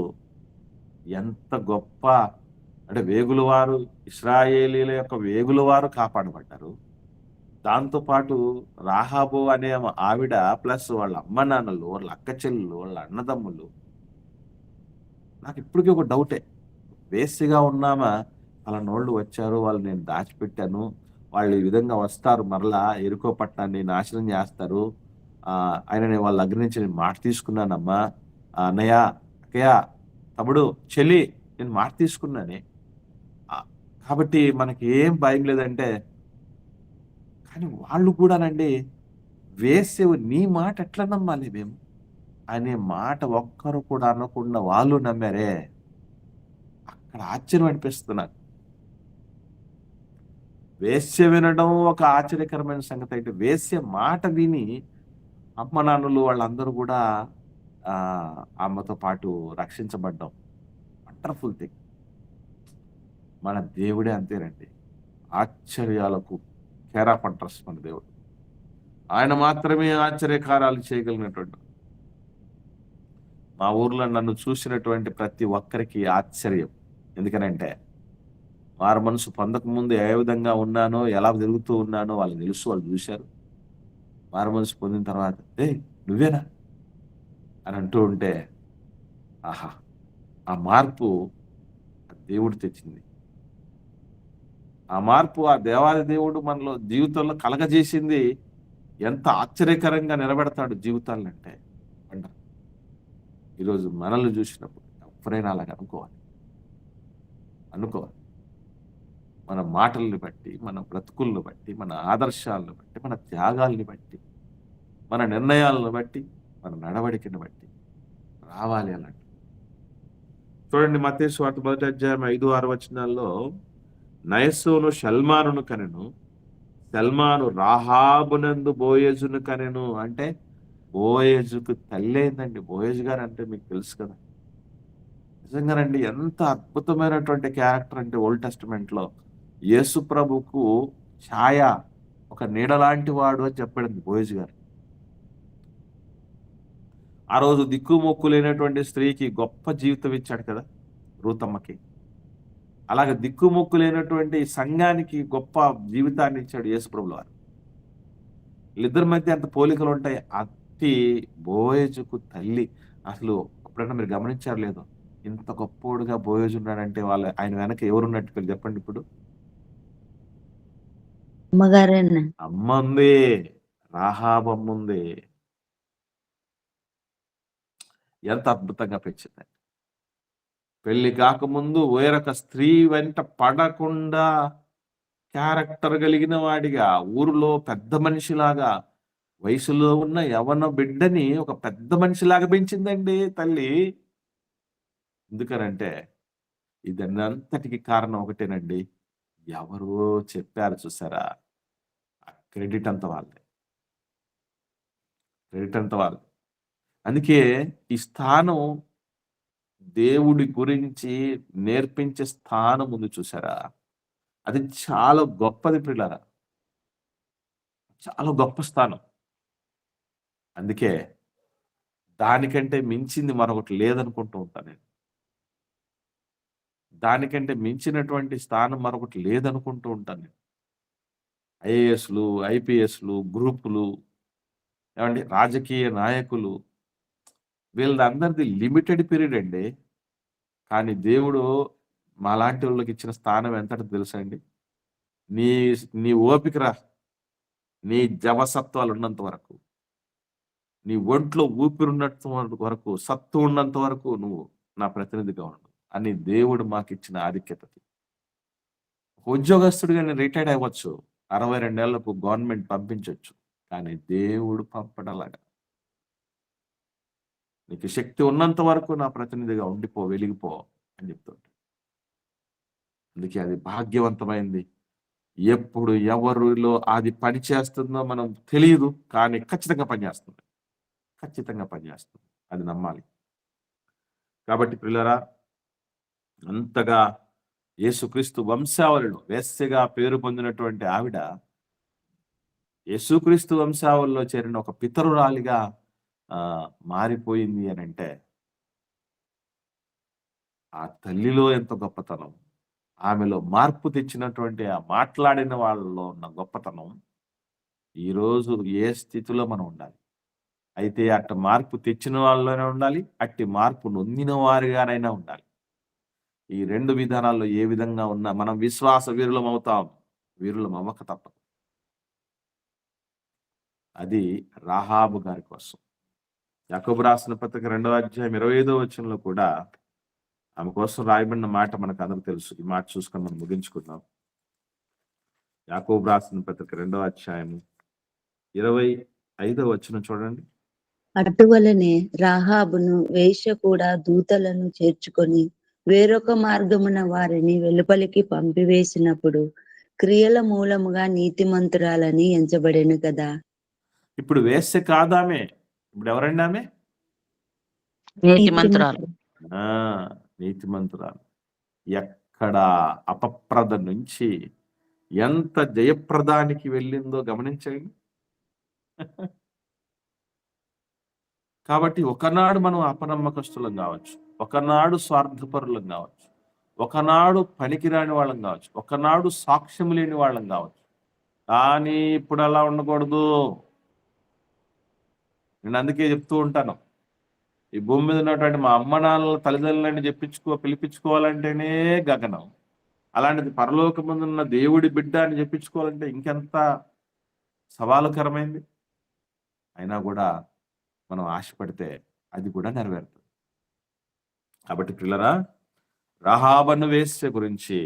Speaker 1: ఎంత గొప్ప అంటే వేగులవారు, ఇశ్రాయేలీల యొక్క వేగులవారు కాపాడబడ్డారు. దాంతో పాటు రాహాబు అనే ఆవిడ ప్లస్ వాళ్ళ అమ్మ నాన్నలు, వాళ్ళ అక్క చెల్లెలు, వాళ్ళ అన్నదమ్ములు. నాకు ఇప్పటికీ ఒక డౌటే. వేశ్యగా ఉన్నామా, పలానోళ్ళు వచ్చారు, వాళ్ళు నేను దాచిపెట్టాను. వాళ్ళు ఈ విధంగా వస్తారు మరలా యెరికో పట్టణాన్ని నాశనం చేస్తారు. ఆయన నేను వాళ్ళ దగ్గర నుంచి నేను మాట తీసుకున్నానమ్మా. అన్నయ్య, అక్కయ్య, తమ్ముడు, చెల్లి నేను మాట తీసుకున్నానే. కాబట్టి మనకి ఏం భయం లేదంటే, కానీ వాళ్ళు కూడానండి వేశ్యవు నీ మాట ఎట్లా నమ్మాలి మేము అనే మాట ఒక్కరు కూడా అనకుండా వాళ్ళు నమ్మారే. అక్కడ ఆశ్చర్యం అనిపిస్తుంది నాకు. వేశ్య వినడం ఒక ఆశ్చర్యకరమైన సంగతి అయితే, వేశ్య మాట విని అమ్మ నాన్నలు వాళ్ళందరూ కూడా అమ్మతో పాటు రక్షించబడ్డం వండర్ఫుల్ థింగ్. మన దేవుడే అంతేనండి. ఆశ్చర్యాలకు కేర్ ఆఫ్ అడ్రస్ మన దేవుడు. ఆయన మాత్రమే ఆశ్చర్యకారాలు చేయగలిగినటువంటి. మా ఊర్లో నన్ను చూసినటువంటి ప్రతి ఒక్కరికి ఆశ్చర్యం. ఎందుకనంటే వారి మనసు పొందకముందు ఏ విధంగా ఉన్నానో, ఎలా తిరుగుతూ ఉన్నానో వాళ్ళు తెలుసు, వాళ్ళు చూశారు. వారి మనసు పొందిన తర్వాత నువ్వేనా అని అంటూ ఉంటే, ఆహా, ఆ మార్పు దేవుడు తెచ్చింది. ఆ మార్పు ఆ దేవాది దేవుడు మనలో జీవితంలో కలగజేసింది. ఎంత ఆశ్చర్యకరంగా నిలబెడతాడు జీవితాలంటే ఈరోజు మనల్ని చూసినప్పుడు ఎవరైనా అలాగ అనుకోవాలి. మన మాటల్ని బట్టి, మన బ్రతుకులను బట్టి, మన ఆదర్శాలను బట్టి, మన త్యాగాల్ని బట్టి, మన నిర్ణయాలను బట్టి, మన నడవడికను బట్టి రావాలి అన్నట్టు. చూడండి, మత్తయి సువార్త 1 అధ్యాయం 5, 6 వచనాల్లో నయస్సోను షల్మానును కనెను, సల్మాను రాహాబునందు బోయేజును కనెను. అంటే బోయేజుకు తల్లి అయిందండి. బోయేజు గారు అంటే మీకు తెలుసు కదా. నిజంగానండి ఎంత అద్భుతమైనటువంటి క్యారెక్టర్ అంటే ఓల్డ్ టెస్టిమెంట్ లో యేసు ప్రభుకు ఛాయ, ఒక నీడ లాంటి వాడు అని చెప్పాడు బోయేజు గారు. ఆ రోజు దిక్కుమొక్కు లేనటువంటి స్త్రీకి గొప్ప జీవితం ఇచ్చాడు కదా రూతమ్మకి. అలాగే దిక్కుమొక్కు లేనటువంటి సంఘానికి గొప్ప జీవితాన్ని ఇచ్చాడు యేసు ప్రభుల వారు. వీళ్ళిద్దరి మధ్య అంత పోలికలు ఉంటాయి. అతి బోయేజుకు తల్లి. అసలు ఎప్పుడైనా మీరు గమనించారు లేదో, ఇంత గొప్పోడుగా బోయేజు ఉన్నాడంటే ఆయన వెనక ఎవరున్నట్టు చెప్పండి. ఇప్పుడు అమ్మ ఉంది, రాహాబు అమ్మ ఉంది. ఎంత అద్భుతంగా పెంచింది. పెళ్లి కాకముందు వేరొక స్త్రీ వెంట పడకుండా క్యారెక్టర్ కలిగిన వాడిగా, ఊరిలో పెద్ద మనిషిలాగా, వయసులో ఉన్న యవన బిడ్డని ఒక పెద్ద మనిషిలాగా పెంచిందండి తల్లి. ఎందుకనంటే ఇదన్నంతటికి కారణం ఒకటేనండి. ఎవరో చెప్పారు చూసారా, క్రెడిట్ అంత వాళ్ళే. అందుకే ఈ స్థానం దేవుడి గురించి నేర్పించే స్థానం ఉంది చూసారా, అది చాలా గొప్పది ప్రియులారా. చాలా గొప్ప స్థానం. అందుకే దానికంటే మించింది మరొకటి లేదనుకుంటూ ఉంటాను నేను. దానికంటే మించినటువంటి స్థానం మరొకటి లేదనుకుంటూ ఉంటాను నేను. ఐఏఎస్లు, ఐపీఎస్లు, గ్రూపులు, ఏమండి రాజకీయ నాయకులు, వీళ్ళందరిది లిమిటెడ్ పీరియడ్ అండి. కానీ దేవుడు మాలాంటి వాళ్ళకి ఇచ్చిన స్థానం ఎంతటి తెలుసా అండి? నీ నీ ఓపికరా, నీ జవసత్వాలు ఉన్నంత వరకు, నీ ఒంట్లో ఊపిరున్నంత వరకు, సత్తు ఉన్నంత వరకు నువ్వు నా ప్రతినిధిగా ఉండు అని దేవుడు మాకు ఇచ్చిన ఆధిక్యతది. ఉద్యోగస్తుడిగా నేను రిటైర్డ్ అవ్వచ్చు, 62 ఏళ్లకు గవర్నమెంట్ పంపించవచ్చు, కానీ దేవుడు పంపడలాగా నీకు శక్తి ఉన్నంత వరకు నా ప్రతినిధిగా ఉండిపో, వెలిగిపో అని చెప్తుంటాడు. అందుకే అది భాగ్యవంతమైంది. ఎప్పుడు ఎవరిలో అది పని చేస్తుందో మనం తెలియదు, కానీ ఖచ్చితంగా పనిచేస్తుంది. ఖచ్చితంగా పనిచేస్తుంది, అది నమ్మాలి. కాబట్టి ప్రియులారా, అంతగా యేసుక్రీస్తు వంశావళిలో వేశ్యగా పేరు పొందినటువంటి ఆవిడ యేసుక్రీస్తు వంశావళిలో చేరిన ఒక పితరురాలిగా మారిపోయింది అని అంటే ఆ తల్లిలో ఎంత గొప్పతనం, ఆమెలో మార్పు తెచ్చినటువంటి ఆ మాట్లాడిన వాళ్ళలో ఉన్న గొప్పతనం. ఈరోజు ఏ స్థితిలో మనం ఉండాలి అయితే అట్ట మార్పు తెచ్చిన వాళ్ళలోనే ఉండాలి, అట్టి మార్పు నొందిన వారిగానైనా ఉండాలి. ఈ 2 విధానాల్లో ఏ విధంగా ఉన్నా మనం విశ్వాస వీరులం అవుతాం, వీరులం అవ్వక తప్పదు. అది రాహాబు గారి కోసం. యాకోబు రాసిన పత్రిక 2వ అధ్యాయం 25వ వచనంలో కూడా ఆమె కోసం రాయబడిన మాట మనకు అందరూ తెలుసు. ఈ మాట చూసుకొని మనం ముగించుకుందాం. యాకోబు రాసిన పత్రిక 2వ అధ్యాయం 25వ వచనం చూడండి.
Speaker 3: అటువలనే రాహాబును వేశ్య కూడా దూతలను చేర్చుకొని వేరొక మార్గమున వారిని వెలుపలికి పంపివేసినప్పుడు క్రియల మూలముగా నీతిమంతురాలని ఎంచబడెను కదా.
Speaker 1: ఇప్పుడు వేశ్య కాదామే, ఇప్పుడు ఎవరండి ఆమె?
Speaker 4: నీతిమంతురాలు.
Speaker 1: నీతిమంతురాలు. ఎక్కడ అపప్రద నుంచి ఎంత జయప్రదానికి వెళ్ళిందో గమనించండి. కాబట్టి ఒకనాడు మనం అపనమ్మకస్తులం కావచ్చు, ఒకనాడు స్వార్థపరులం కావచ్చు, ఒకనాడు పనికిరాని వాళ్ళం కావచ్చు, ఒకనాడు సాక్ష్యం లేని వాళ్ళం కావచ్చు. కానీ ఇప్పుడు అలా ఉండకూడదు. నేను అందుకే చెప్తూ ఉంటాను, ఈ భూమి మీద ఉన్నటువంటి మా అమ్మ నాన్నల తల్లిదండ్రులని పిలిపించుకోవాలంటేనే గగనం. అలాంటిది పరలోకమందున్న దేవుడి బిడ్డ అని చెప్పించుకోవాలంటే ఇంకెంత సవాలుకరమైంది. అయినా కూడా మనం ఆశపడితే అది కూడా నెరవేరుతుంది. కాబట్టి పిల్లరా, రాహాబను వేశ్య గురించి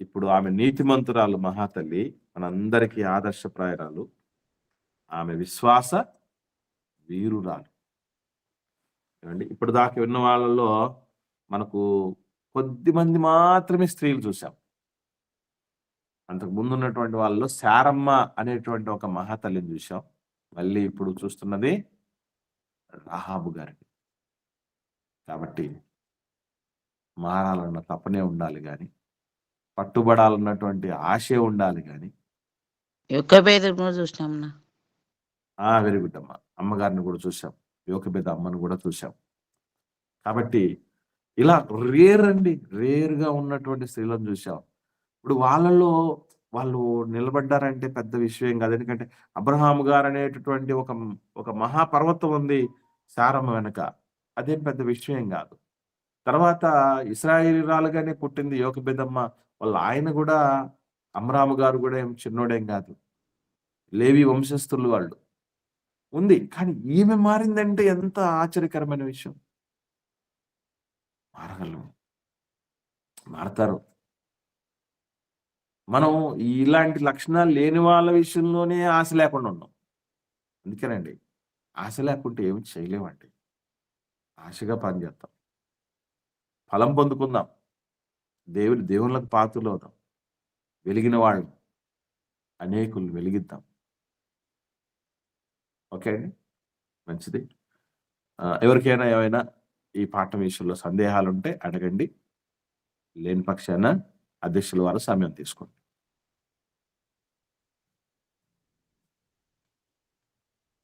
Speaker 1: ఇప్పుడు ఆమె నీతిమంతురాలు మహాతల్లి, మనందరికీ ఆదర్శప్రాయురాలు. ఆమె విశ్వాస వీరురాలు. ఏమండి, ఇప్పుడు దాకా విన్న వాళ్ళలో మనకు కొద్ది మంది మాత్రమే స్త్రీలు చూసాం. అంతకు ముందు ఉన్నటువంటి వాళ్ళలో శారమ్మ అనేటువంటి ఒక మహాతల్లిని చూసాం. మళ్ళీ ఇప్పుడు చూస్తున్నది రాహాబు గారిని. కాబట్టి మారాలన్న తపనే ఉండాలి కానీ, పట్టుబడాలన్నటువంటి ఆశే ఉండాలి కానీ.
Speaker 4: యోకేబేదును చూసినామన్నా.
Speaker 1: వెరీ గుడ్ అమ్మ. అమ్మగారిని కూడా చూసాం, యోకేబేద అమ్మను కూడా చూసాం. కాబట్టి ఇలా రేర్గా ఉన్నటువంటి స్త్రీలను చూసాం. ఇప్పుడు వాళ్ళలో వాళ్ళు నిలబడ్డారంటే పెద్ద విషయం కాదు. ఎందుకంటే అబ్రహాము గారు అనేటటువంటి ఒక మహాపర్వతం ఉంది శారమ్మ వెనక, అదేం పెద్ద విషయం కాదు. తర్వాత ఇశ్రాయేలీయురాలుగానే పుట్టింది యోకెబెదమ్మ. వాళ్ళ ఆయన కూడా అమ్రాము గారు కూడా ఏం చిన్నోడేం కాదు, లేవి వంశస్థులు వాళ్ళు ఉంది. కానీ ఈమె మారిందంటే ఎంత ఆశ్చర్యకరమైన విషయం. మారతారు. మనం ఇలాంటి లక్షణాలు లేని వాళ్ళ విషయంలోనే ఆశ లేకుండా ఉన్నాం. అందుకేనండి, ఆశ లేకుంటే ఏమి చేయలేమండి. ఆశగా పనిచేస్తాం, ఫలం పొందుకుందాం, దేవుళ్ళకు పాత్రలు అవుదాం, వెలిగిన వాళ్ళు అనేకులు వెలిగిద్దాం. ఓకే అండి, మంచిది. ఎవరికైనా ఏమైనా ఈ పాఠం విషయంలో సందేహాలు ఉంటే అడగండి. లేని పక్షాన అధ్యక్షుల వారు సమయం తీసుకోండి.